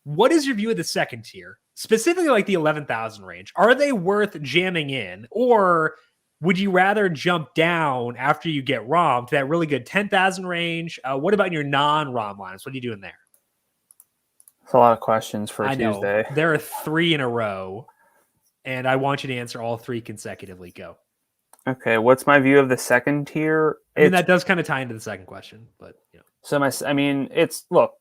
What is your view of the second tier, specifically like the 11,000 range? Are they worth jamming in, or would you rather jump down after you get Rahm to that really good 10,000 range? What about your non-Rahm lineups? What are you doing there? It's a lot of questions for I Tuesday. know. There are 3 in a row, and I want you to answer all 3 consecutively. Go. Okay, what's my view of the second tier? I mean, that does kind of tie into the second question, but you know. So look,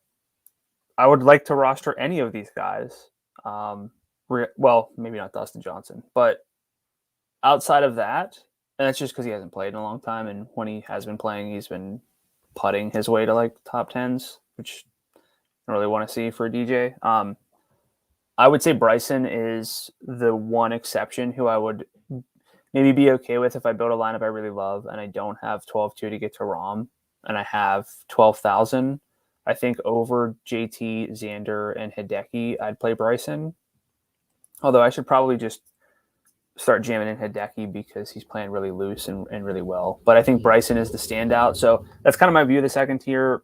I would like to roster any of these guys. Well, maybe not Dustin Johnson, but outside of that, and that's just because he hasn't played in a long time, and when he has been playing, he's been putting his way to like top 10s, which I don't really want to see for a DJ. I would say Bryson is the one exception who I would maybe be okay with if I build a lineup I really love and I don't have 12-2 to get to Rahm and I have 12,000. I think over JT, Xander, and Hideki, I'd play Bryson. Although I should probably just start jamming in Hideki because he's playing really loose and really well. But I think Bryson is the standout. So that's kind of my view of the second tier.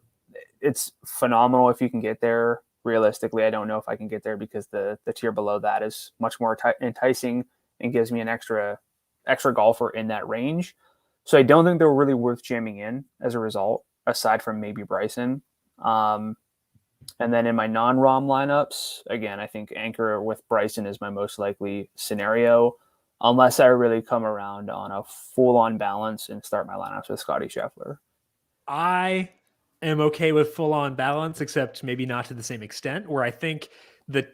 It's phenomenal if you can get there. Realistically, I don't know if I can get there because the tier below that is much more enticing and gives me an extra golfer in that range. So I don't think they're really worth jamming in as a result, aside from maybe Bryson. And then in my non-Rahm lineups, again, I think anchor with Bryson is my most likely scenario, unless I really come around on a full-on balance and start my lineups with Scotty Scheffler. I am okay with full-on balance, except maybe not to the same extent, where I think the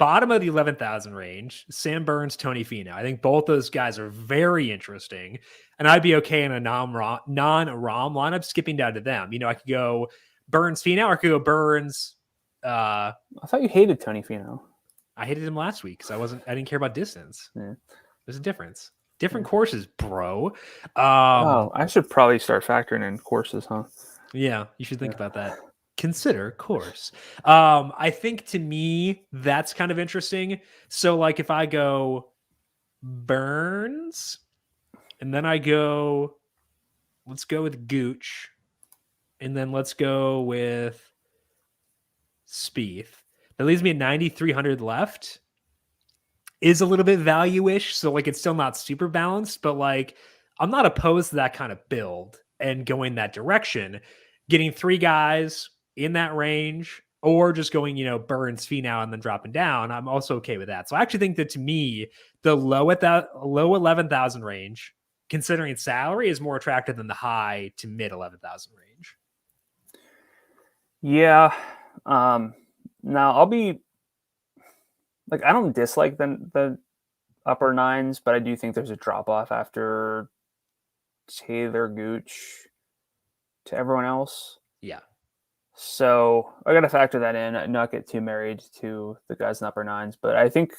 bottom of the 11,000 range, Sam Burns, Tony Finau, I think both those guys are very interesting, and I'd be okay in a non-Rahm lineup skipping down to them. You know, I could go Burns, Finau, or I could go Burns. I thought you hated Tony Finau. I hated him last week because I didn't care about distance. Yeah. There's a difference. Different courses, bro. I should probably start factoring in courses, huh? Yeah, you should think about that. Consider course. I think to me, that's kind of interesting. So like if I go Burns and then let's go with Gooch and then let's go with Spieth. That leaves me at 9,300 left. Is a little bit value-ish. So like it's still not super balanced, but like I'm not opposed to that kind of build and going that direction. Getting 3 guys in that range, or just going, Burns, Finau, and then dropping down. I'm also okay with that. So I actually think that to me, the low 11,000 range, considering salary, is more attractive than the high to mid 11,000 range. Yeah. Now I'll be like, I don't dislike the upper nines, but I do think there's a drop off after Taylor, Gooch to everyone else. Yeah. So I got to factor that in, not get too married to the guys in the upper nines. But I think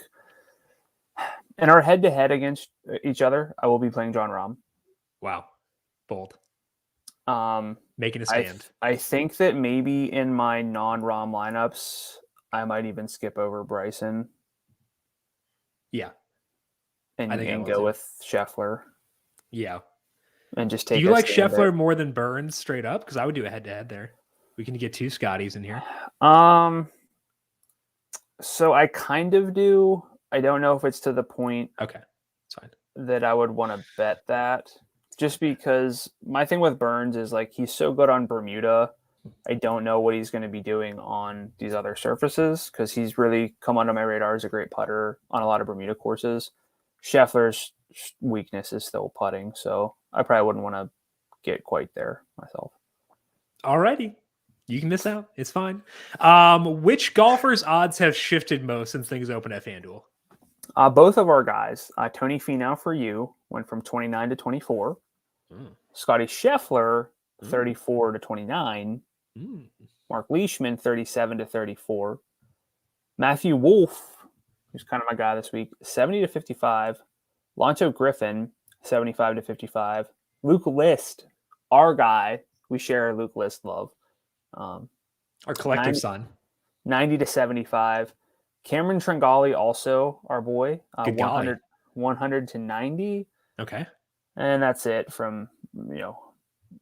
in our head-to-head against each other, I will be playing Jon Rahm. Wow. Bold. Making a stand. I think that maybe in my non-Rahm lineups, I might even skip over Bryson. Yeah. And go with Scheffler. Yeah. And just take. Do you like Scheffler more than Burns straight up? Because I would do a head-to-head there. We can get 2 Scotties in here. So I kind of do. I don't know if it's to the point. Okay, it's fine. That I would want to bet that, just because my thing with Burns is like he's so good on Bermuda. I don't know what he's going to be doing on these other surfaces because he's really come onto my radar as a great putter on a lot of Bermuda courses. Scheffler's weakness is still putting, so I probably wouldn't want to get quite there myself. Alrighty. You can miss out. It's fine. Which golfers' odds have shifted most since things opened at FanDuel? Both of our guys, Tony Fenow for you, went from 29 to 24. Scotty Scheffler, 34 to 29. Mark Leitchman, 37 to 34. Matthew Wolff, who's kind of my guy this week, 70 to 55. Lonzo Griffin, 75 to 55. Luke List, our guy. We share Luke List love. Our collective son. 90 to 75. Cameron Tringali, also our boy, 100 to 90. Okay. And that's it from,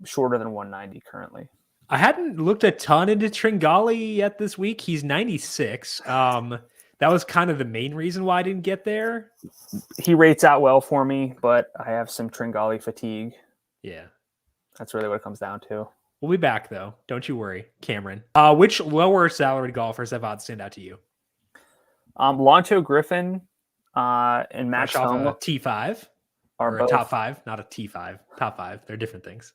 shorter than 190 currently. I hadn't looked a ton into Tringali yet this week. He's 96. That was kind of the main reason why I didn't get there. He rates out well for me, but I have some Tringali fatigue. Yeah. That's really what it comes down to. We'll be back, though. Don't you worry, Cameron. Which lower salaried golfers have odds stand out to you? Lonzo Griffin and Max Homa. T5 or a top 5, not a T5. Top 5. They're different things.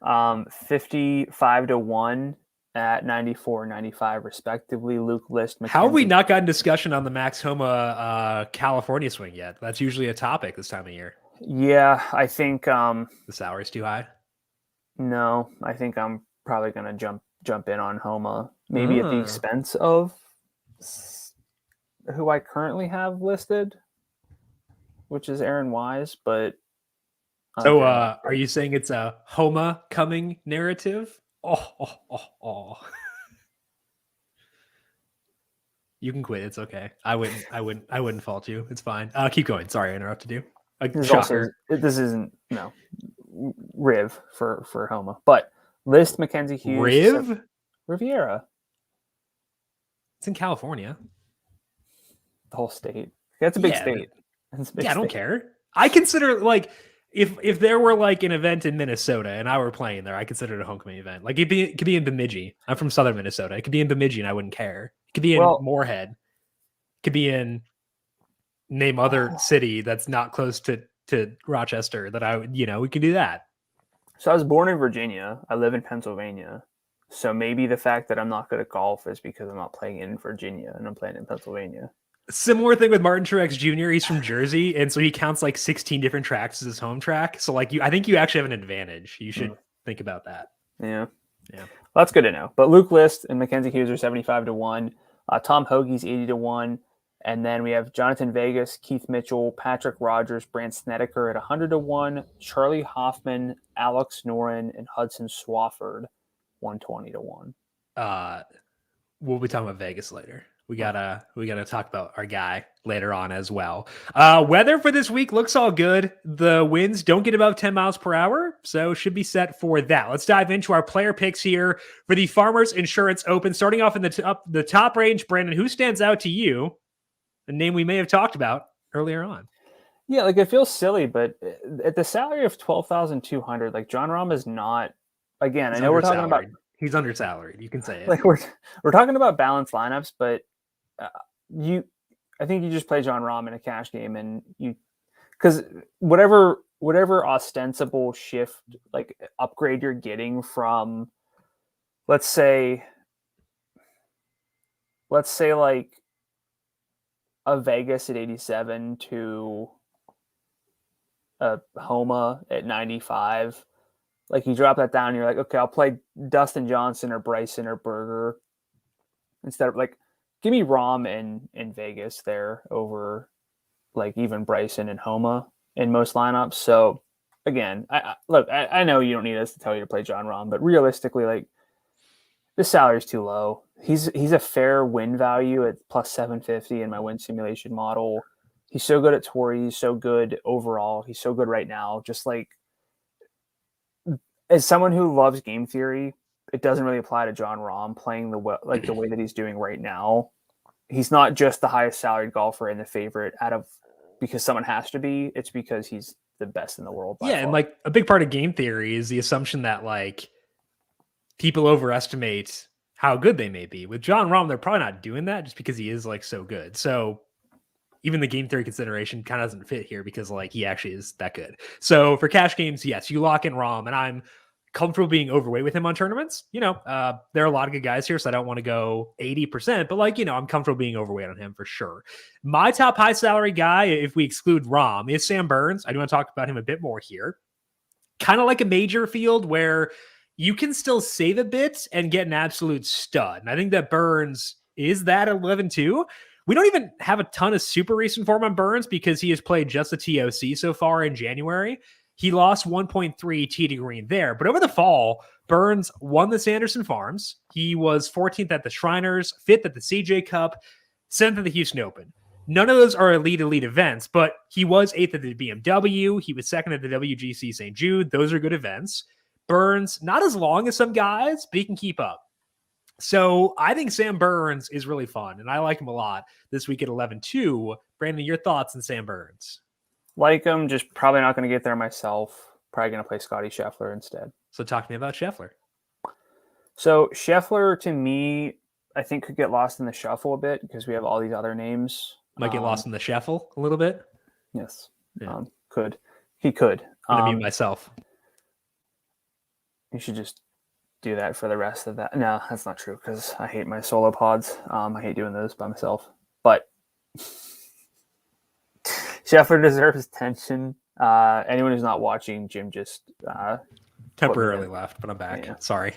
55 to 1 at 94 and 95 respectively. Luke List. How have we not gotten discussion on the Max Homa California swing yet? That's usually a topic this time of year. Yeah, I think the salary's too high. No, I think I'm probably gonna jump in on Homa, maybe at the expense of who I currently have listed, which is Aaron Wise. But so, are you saying it's a Homa coming narrative? Oh. You can quit. It's okay. I wouldn't fault you. It's fine. Keep going. Sorry, I interrupted you. This isn't Riv for Homa, but List, Mackenzie Hughes, Riviera. It's in California. The whole state. That's a big state. I don't care. I consider if there were an event in Minnesota and I were playing there, I consider it a homecoming event. It could be in Bemidji. I'm from southern Minnesota. It could be in Bemidji and I wouldn't care. It could be in Moorhead. It could be in name other city that's not close to Rochester that we could do that. So I was born in Virginia. I live in Pennsylvania. So maybe the fact that I'm not good at golf is because I'm not playing in Virginia and I'm playing in Pennsylvania. Similar thing with Martin Truex Jr. He's from Jersey, and so he counts 16 different tracks as his home track. So I think you actually have an advantage. You should think about that. Yeah. Well, that's good to know. But Luke List and Mackenzie Hughes are 75 to 1. Tom Hoagie's 80 to 1. And then we have Jonathan Vegas, Keith Mitchell, Patrick Rogers, Branson Snedeker at 100 to 1. Charlie Hoffman, Alex Noren, and Hudson Swafford 120 to 1. We'll be talking about Vegas later. We gotta talk about our guy later on as well. Weather for this week looks all good. The winds don't get above 10 miles per hour, so should be set for that. Let's dive into our player picks here for the Farmers Insurance Open. Starting off in the top range, Brandon, who stands out to you? A name we may have talked about earlier on. Yeah, it feels silly, but at the salary of $12,200, John Rahm is not. Again, I know we're talking about. He's under salaried. You can say it. We're talking about balanced lineups, but I think you just play John Rahm in a cash game, and because whatever ostensible shift upgrade you're getting from, let's say a Vegas at 87 to a Homa at 95. You drop that down, you're okay, I'll play Dustin Johnson or Bryson or Berger instead of give me Rahm in Vegas there over even Bryson and Homa in most lineups. So again, I know you don't need us to tell you to play John Rahm, but realistically, the salary's too low. He's a fair win value at plus 750 in my win simulation model. He's so good at Torrey. He's so good overall. He's so good right now. Just as someone who loves game theory, it doesn't really apply to John Rahm playing the way that he's doing right now. He's not just the highest salaried golfer and the favorite because someone has to be. It's because he's the best in the world. Yeah, far. And a big part of game theory is the assumption that people overestimate how good they may be. With John Rahm, they're probably not doing that just because he is so good. So even the game theory consideration kind of doesn't fit here because he actually is that good. So for cash games, yes, you lock in Rahm, and I'm comfortable being overweight with him on tournaments. There are a lot of good guys here, so I don't want to go 80%, but I'm comfortable being overweight on him for sure. My top high salary guy, if we exclude Rahm, is Sam Burns. I do want to talk about him a bit more here. Kind of like a major field where you can still save a bit and get an absolute stud. And I think that Burns is that 11-2. We don't even have a ton of super recent form on Burns because he has played just the TOC so far in January. He lost 1.3 tee to green there. But over the fall, Burns won the Sanderson Farms. He was 14th at the Shriners, 5th at the CJ Cup, 7th at the Houston Open. None of those are elite events, but he was 8th at the BMW. He was 2nd at the WGC St. Jude. Those are good events. Burns, not as long as some guys, but he can keep up. So I think Sam Burns is really fun, and I like him a lot this week at 11-2. Brandon, your thoughts on Sam Burns? Like him, just probably not going to get there myself. Probably going to play Scotty Scheffler instead. So talk to me about Scheffler. So Scheffler, to me, I think could get lost in the shuffle a bit because we have all these other names. Might get lost in the shuffle a little bit. Yes, yeah. Could. He could. I'm going to mute myself. You should just do that for the rest of that. No, that's not true because I hate my solo pods. I hate doing those by myself. But Scheffler deserves attention. Anyone who's not watching, Jim just temporarily left, but I'm back. Yeah. Sorry.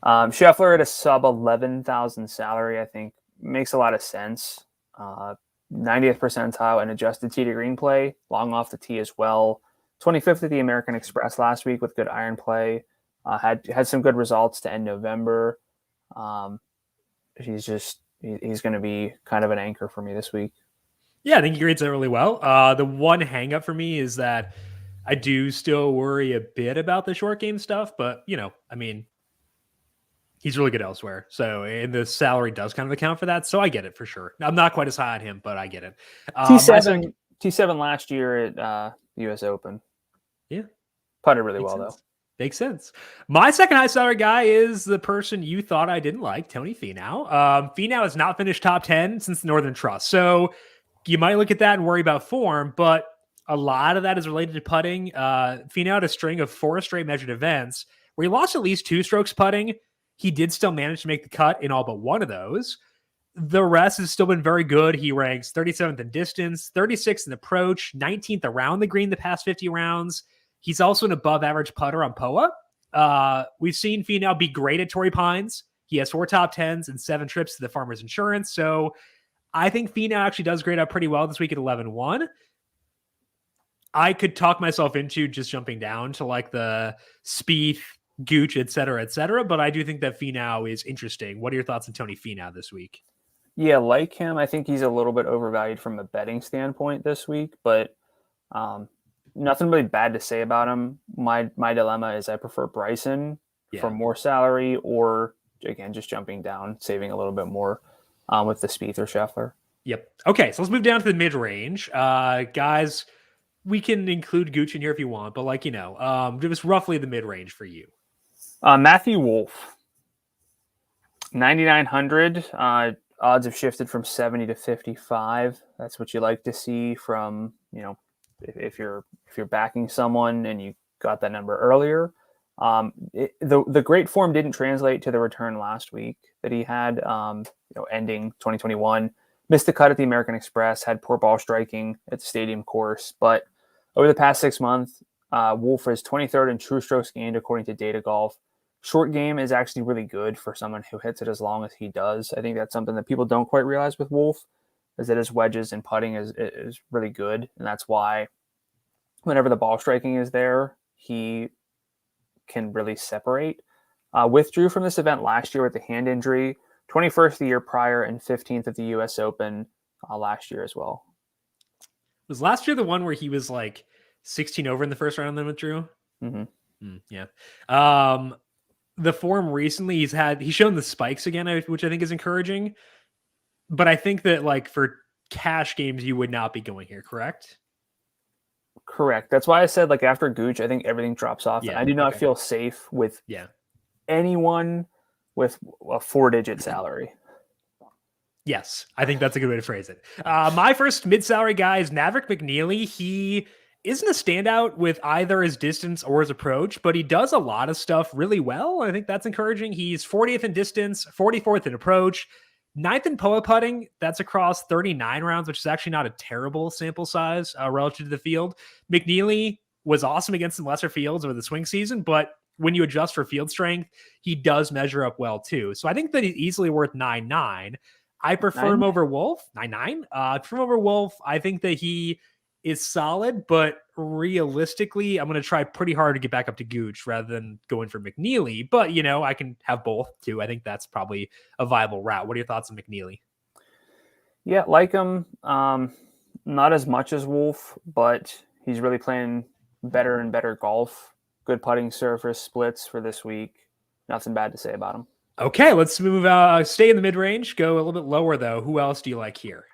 Scheffler at a sub 11,000 salary, I think makes a lot of sense. 90th percentile in adjusted tee to green play, long off the tee as well. 25th at the American Express last week with good iron play. Had some good results to end November. He's going to be kind of an anchor for me this week. Yeah, I think he grades that really well. The one hang up for me is that I do still worry a bit about the short game stuff, but he's really good elsewhere. So, and the salary does kind of account for that. So I get it for sure. I'm not quite as high on him, but I get it. T7 last year at the US Open. Yeah. Putted really well, though. Makes sense. My second high salary guy is the person you thought I didn't like, Tony Fenow. Fenow has not finished top 10 since the Northern Trust. So you might look at that and worry about form, but a lot of that is related to putting. Fenow had a string of 4 straight measured events where he lost at least 2 strokes putting. He did still manage to make the cut in all but one of those. The rest has still been very good. He ranks 37th in distance, 36th in approach, 19th around the green the past 50 rounds. He's also an above-average putter on POA. We've seen Fenow be great at Torrey Pines. He has 4 top 10s and 7 trips to the Farmers Insurance. So I think Fenow actually does grade out pretty well this week at 11-1. I could talk myself into just jumping down to like the Spieth, Gooch, et cetera, but I do think that Fenow is interesting. What are your thoughts on Tony Fenow this week? Yeah, like him, I think he's a little bit overvalued from a betting standpoint this week, but nothing really bad to say about him. My dilemma is I prefer Bryson for more salary, or again, just jumping down, saving a little bit more with the Spieth or Scheffler. Yep. Okay, so let's move down to the mid-range. Guys, we can include Gooch in here if you want, but give us roughly the mid-range for you. Matthew Wolff, 9,900. Odds have shifted from 70 to 55. That's what you like to see from, if you're backing someone and you got that number earlier. The great form didn't translate to the return last week that he had, ending 2021. Missed the cut at the American Express, had poor ball striking at the stadium course. But over the past 6 months, Wolff is 23rd in true strokes gained according to Data Golf. Short game is actually really good for someone who hits it as long as he does. I think that's something that people don't quite realize with Wolff, is that his wedges and putting is really good. And that's why whenever the ball striking is there, he can really separate. Withdrew from this event last year with a hand injury, 21st the year prior and 15th at the US Open last year as well. Was last year the one where he was like 16 over in the first round and then withdrew? Mm-hmm. Yeah. The form recently he's shown the spikes again, which I think is encouraging. But I think that like for cash games, you would not be going here, correct? Correct. That's why I said like after Gooch, I think everything drops off. Yeah, I do not feel safe with anyone with a 4-digit salary. Yes, I think that's a good way to phrase it. My first mid-salary guy is Maverick McNealy. He isn't a standout with either his distance or his approach, but he does a lot of stuff really well. I think that's encouraging. He's 40th in distance, 44th in approach, 9th in POA putting. That's across 39 rounds, which is actually not a terrible sample size relative to the field. McNealy was awesome against some lesser fields over the swing season, but when you adjust for field strength, he does measure up well too. So I think that he's easily worth 9.9. I prefer him over Wolf. 9.9. Prefer him over Wolf. I think that he is solid, but realistically, I'm going to try pretty hard to get back up to Gooch rather than going for McNealy. But, I can have both too. I think that's probably a viable route. What are your thoughts on McNealy? Yeah, like him. Not as much as Wolf, but he's really playing better and better golf. Good putting surface splits for this week. Nothing bad to say about him. Okay, let's move. Stay in the mid-range. Go a little bit lower, though. Who else do you like here?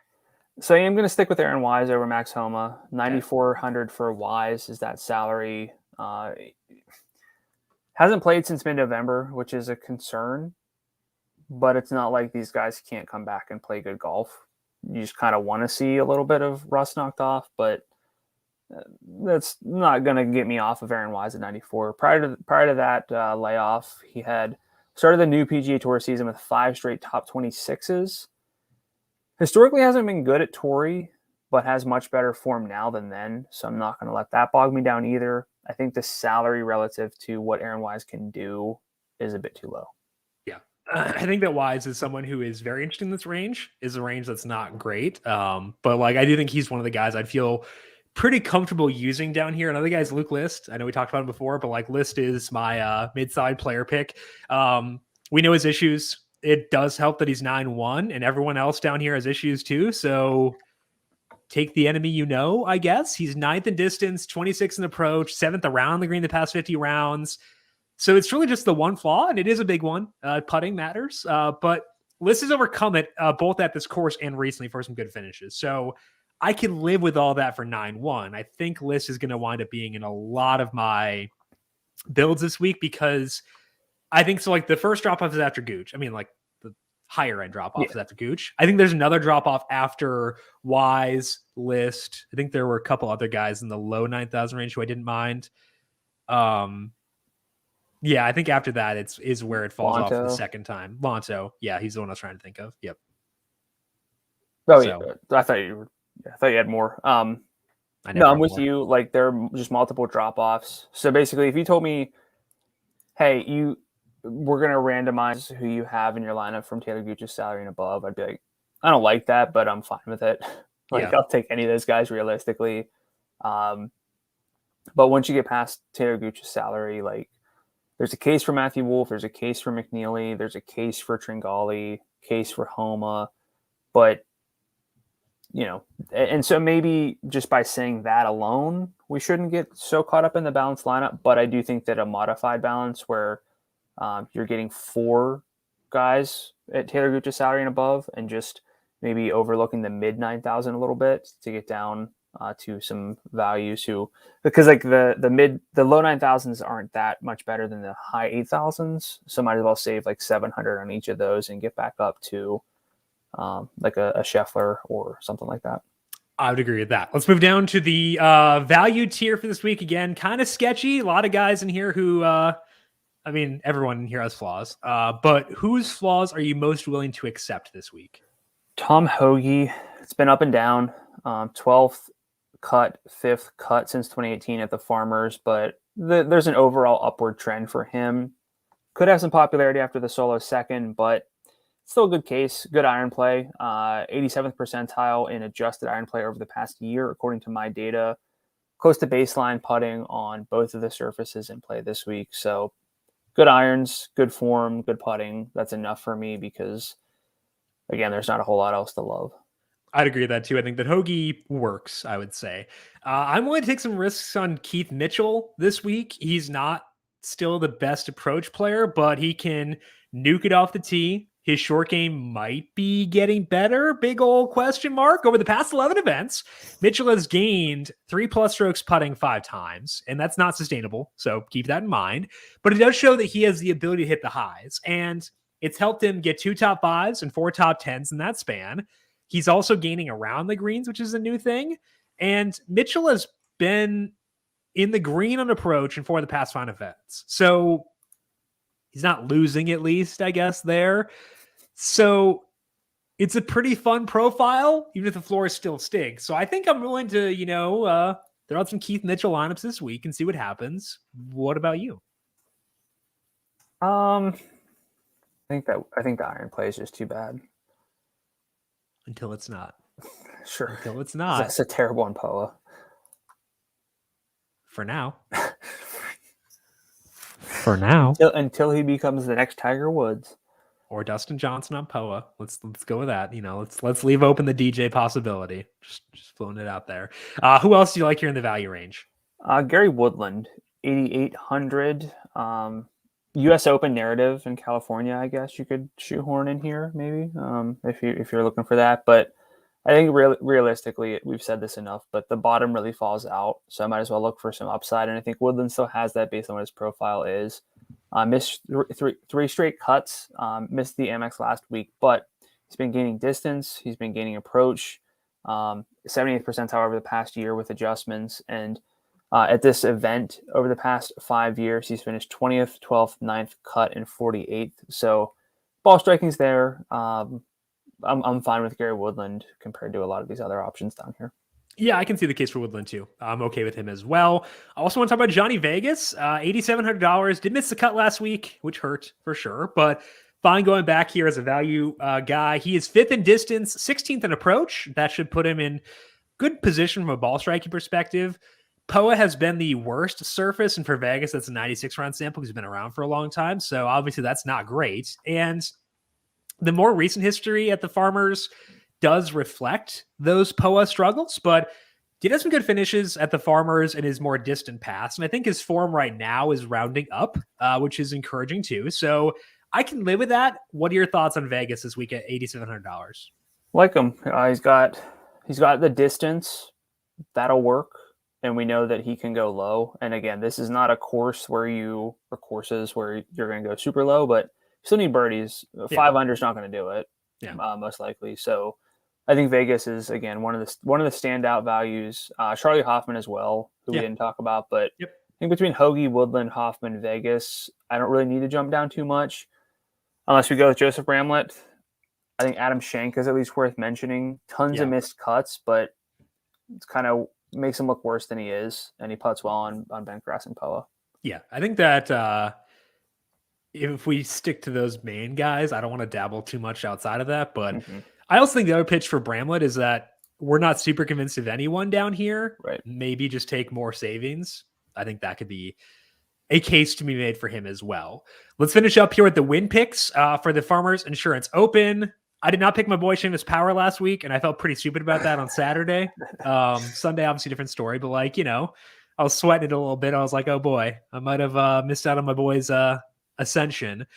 So I am going to stick with Aaron Wise over Max Homa. 9,400 for Wise is that salary. Hasn't played since mid-November, which is a concern. But it's not like these guys can't come back and play good golf. You just kind of want to see a little bit of rust knocked off, but that's not going to get me off of Aaron Wise at 94. Prior to that layoff, he had started the new PGA Tour season with 5 straight top 26s. Historically hasn't been good at Torrey, but has much better form now than then. So I'm not going to let that bog me down either. I think the salary relative to what Aaron Wise can do is a bit too low. Yeah. I think that Wise is someone who is very interesting in this range, is a range that's not great. But I do think he's one of the guys I'd feel pretty comfortable using down here. Another guy's Luke List. I know we talked about him before, but List is my mid-side player pick. We know his issues. It does help that he's 9-1 and everyone else down here has issues too. So take the enemy, I guess. He's 9th in distance, 26th in approach, 7th around the green the past 50 rounds. So it's really just the one flaw, and it is a big one. Putting matters. But List has overcome it both at this course and recently for some good finishes. So I can live with all that for 9-1. I think List is going to wind up being in a lot of my builds this week because I think so. The first drop off is after Gooch. I mean, the higher end drop off is after Gooch. I think there's another drop off after Wise, List. I think there were a couple other guys in the low 9,000 range who I didn't mind. Yeah, I think after that is where it falls off the second time. Lonto, yeah, he's the one I was trying to think of. Yep. Oh yeah, I thought you had more. No, I'm with you. There are just multiple drop offs. So basically, if you told me, hey, we're going to randomize who you have in your lineup from Taylor Gooch's salary and above, I'd be like, I don't like that, but I'm fine with it. I'll take any of those guys realistically. But once you get past Taylor Gooch's salary, there's a case for Matthew Wolff, there's a case for McNealy, there's a case for Tringali, case for Homa, but and so maybe just by saying that alone, we shouldn't get so caught up in the balanced lineup. But I do think that a modified balance where you're getting 4 guys at Taylor Gooch's salary and above, and just maybe overlooking the mid 9,000 a little bit to get down to some values because the low 9,000s aren't that much better than the high 8,000s. So might as well save 700 on each of those and get back up to a Scheffler or something like that. I would agree with that. Let's move down to the value tier for this week. Again, kind of sketchy. A lot of guys in here who, everyone in here has flaws. But whose flaws are you most willing to accept this week? Tom Hoagy. It's been up and down. 12th cut, 5th cut since 2018 at the Farmers, but there's an overall upward trend for him. Could have some popularity after the solo second, but still a good case, good iron play. 87th percentile in adjusted iron play over the past year, according to my data. Close to baseline putting on both of the surfaces in play this week. So good irons, good form, good putting. That's enough for me because, again, there's not a whole lot else to love. I'd agree with that too. I think that Hoagy works, I would say. I'm willing to take some risks on Keith Mitchell this week. He's not still the best approach player, but he can nuke it off the tee. His short game might be getting better. Big old question mark. Over the past 11 events, Mitchell has gained 3+ strokes putting 5 times, and that's not sustainable. So keep that in mind. But it does show that he has the ability to hit the highs, and it's helped him get 2 top 5s and 4 top 10s in that span. He's also gaining around the greens, which is a new thing. And Mitchell has been in the green on approach in 4 of the past 5 events. So he's not losing, at least, I guess, there. So it's a pretty fun profile, even if the floor still stinks. So I think I'm willing to, throw out some Keith Mitchell lineups this week and see what happens. What about you? I think the iron play is just too bad. Until it's not. Sure. Until it's not. That's a terrible on POA. For now. For now. Until he becomes the next Tiger Woods. Or Dustin Johnson on POA. Let's go with that. Let's leave open the DJ possibility. Just floating it out there. Who else do you like here in the value range? Gary Woodland, 8,800. U.S. Open narrative in California. I guess you could shoehorn in here, maybe, if you're looking for that. But I think realistically, we've said this enough. But the bottom really falls out, so I might as well look for some upside. And I think Woodland still has that based on what his profile is. Missed three straight cuts, missed the Amex last week, but he's been gaining distance. He's been gaining approach, 78th percentile over the past year with adjustments. And at this event over the past 5 years, he's finished 20th, 12th, 9th, cut, and 48th. So ball striking's there. I'm fine with Gary Woodland compared to a lot of these other options down here. Yeah, I can see the case for Woodland too. I'm okay with him as well. I also want to talk about Johnny Vegas, $8,700. Did miss the cut last week, which hurt for sure, but fine going back here as a value guy. He is 5th in distance, 16th in approach. That should put him in good position from a ball striking perspective. POA has been the worst surface, and for Vegas, that's a 96-round sample because he's been around for a long time. So obviously that's not great. And the more recent history at the Farmers does reflect those POA struggles, but he does some good finishes at the Farmers in his more distant past. And I think his form right now is rounding up, which is encouraging too. So I can live with that. What are your thoughts on Vegas this week at $8,700? Like him. He's got the distance. That'll work. And we know that he can go low. And again, this is not a courses where you're going to go super low, but you still need birdies. 5 under is not going to do it. Yeah. Most likely. So I think Vegas is, again, one of the standout values. Charlie Hoffman as well, who we didn't talk about. But I think between Hoagy, Woodland, Hoffman, Vegas, I don't really need to jump down too much unless we go with Joseph Bramlett. I think Adam Schenk is at least worth mentioning. Tons of missed cuts, but it's kind of makes him look worse than he is, and he putts well on bent grass and POA. Yeah, I think that if we stick to those main guys, I don't want to dabble too much outside of that, but I also think the other pitch for Bramlett is that we're not super convinced of anyone down here. Right. Maybe just take more savings. I think that could be a case to be made for him as well. Let's finish up here with the win picks for the Farmers Insurance Open. I did not pick my boy Seamus Power last week, and I felt pretty stupid about that on Saturday. Sunday, obviously different story, but I was sweating it a little bit. I was like, oh boy, I might have missed out on my boy's ascension.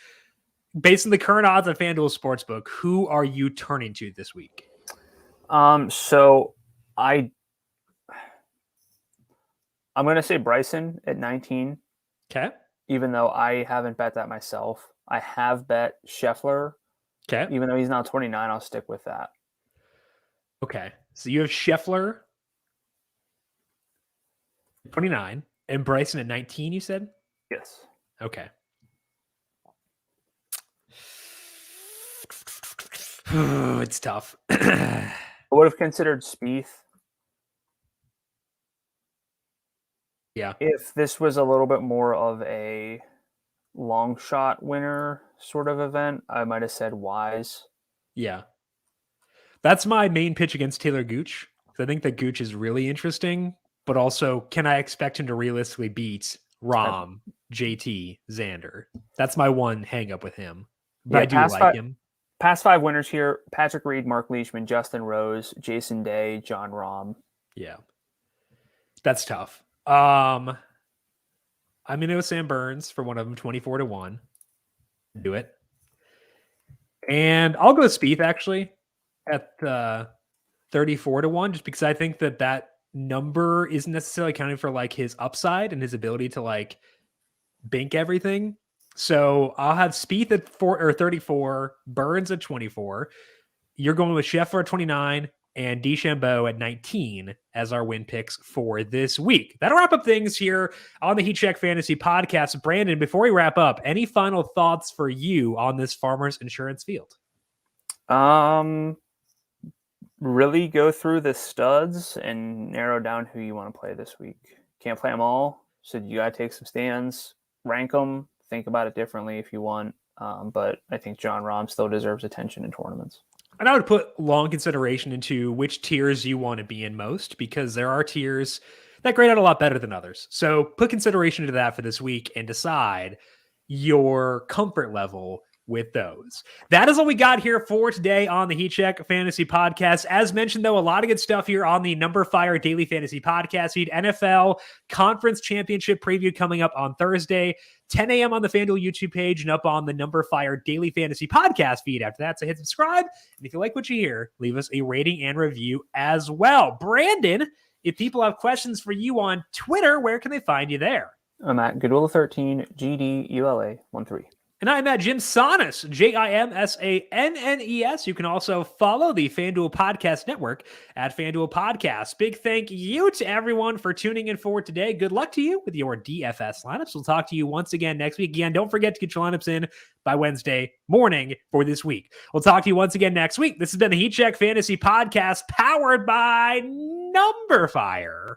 Based on the current odds on FanDuel Sportsbook, who are you turning to this week? So I'm going to say Bryson at 19. Okay. Even though I haven't bet that myself. I have bet Scheffler. Okay. Even though he's now 29, I'll stick with that. Okay. So you have Scheffler 29 and Bryson at 19, you said? Yes. Okay. It's tough. I would have considered Spieth. Yeah. If this was a little bit more of a long shot winner sort of event, I might have said Wise. Yeah. That's my main pitch against Taylor Gooch. I think that Gooch is really interesting, but also can I expect him to realistically beat Rahm, JT, Xander? That's my one hang up with him. But I do like him. Past 5 winners here: Patrick Reed, Mark Leitchman, Justin Rose, Jason Day, John Rahm. Yeah. That's tough. I'm going to go Sam Burns for one of them, 24-1. Do it. And I'll go Spieth actually at 34-1, just because I think that number isn't necessarily accounting for his upside and his ability to bink everything. So I'll have Spieth at 34, Burns at 24. You're going with Scheffler at 29, and DeChambeau at 19 as our win picks for this week. That'll wrap up things here on the Heat Check Fantasy Podcast. Brandon, before we wrap up, any final thoughts for you on this Farmers Insurance field? Really go through the studs and narrow down who you want to play this week. Can't play them all, so you got to take some stands, rank them, think about it differently if you want. But I think Jon Rahm still deserves attention in tournaments. And I would put long consideration into which tiers you want to be in most, because there are tiers that grade out a lot better than others. So put consideration into that for this week and decide your comfort level with those. That is all we got here for today on the Heat Check Fantasy Podcast. As mentioned, though, a lot of good stuff here on the numberFire Daily Fantasy Podcast feed. NFL Conference Championship preview coming up on Thursday, 10 a.m. on the FanDuel YouTube page and up on the numberFire Daily Fantasy Podcast feed after that. So hit subscribe. And if you like what you hear, leave us a rating and review as well. Brandon, if people have questions for you on Twitter, where can they find you there? I'm at Goodwilla13, GDULA13. And I'm at Jim Sannes, JIMSANNES. You can also follow the FanDuel Podcast Network at FanDuel Podcast. Big thank you to everyone for tuning in for today. Good luck to you with your DFS lineups. We'll talk to you once again next week. Again, don't forget to get your lineups in by Wednesday morning for this week. We'll talk to you once again next week. This has been the Heat Check Fantasy Podcast powered by numberFire.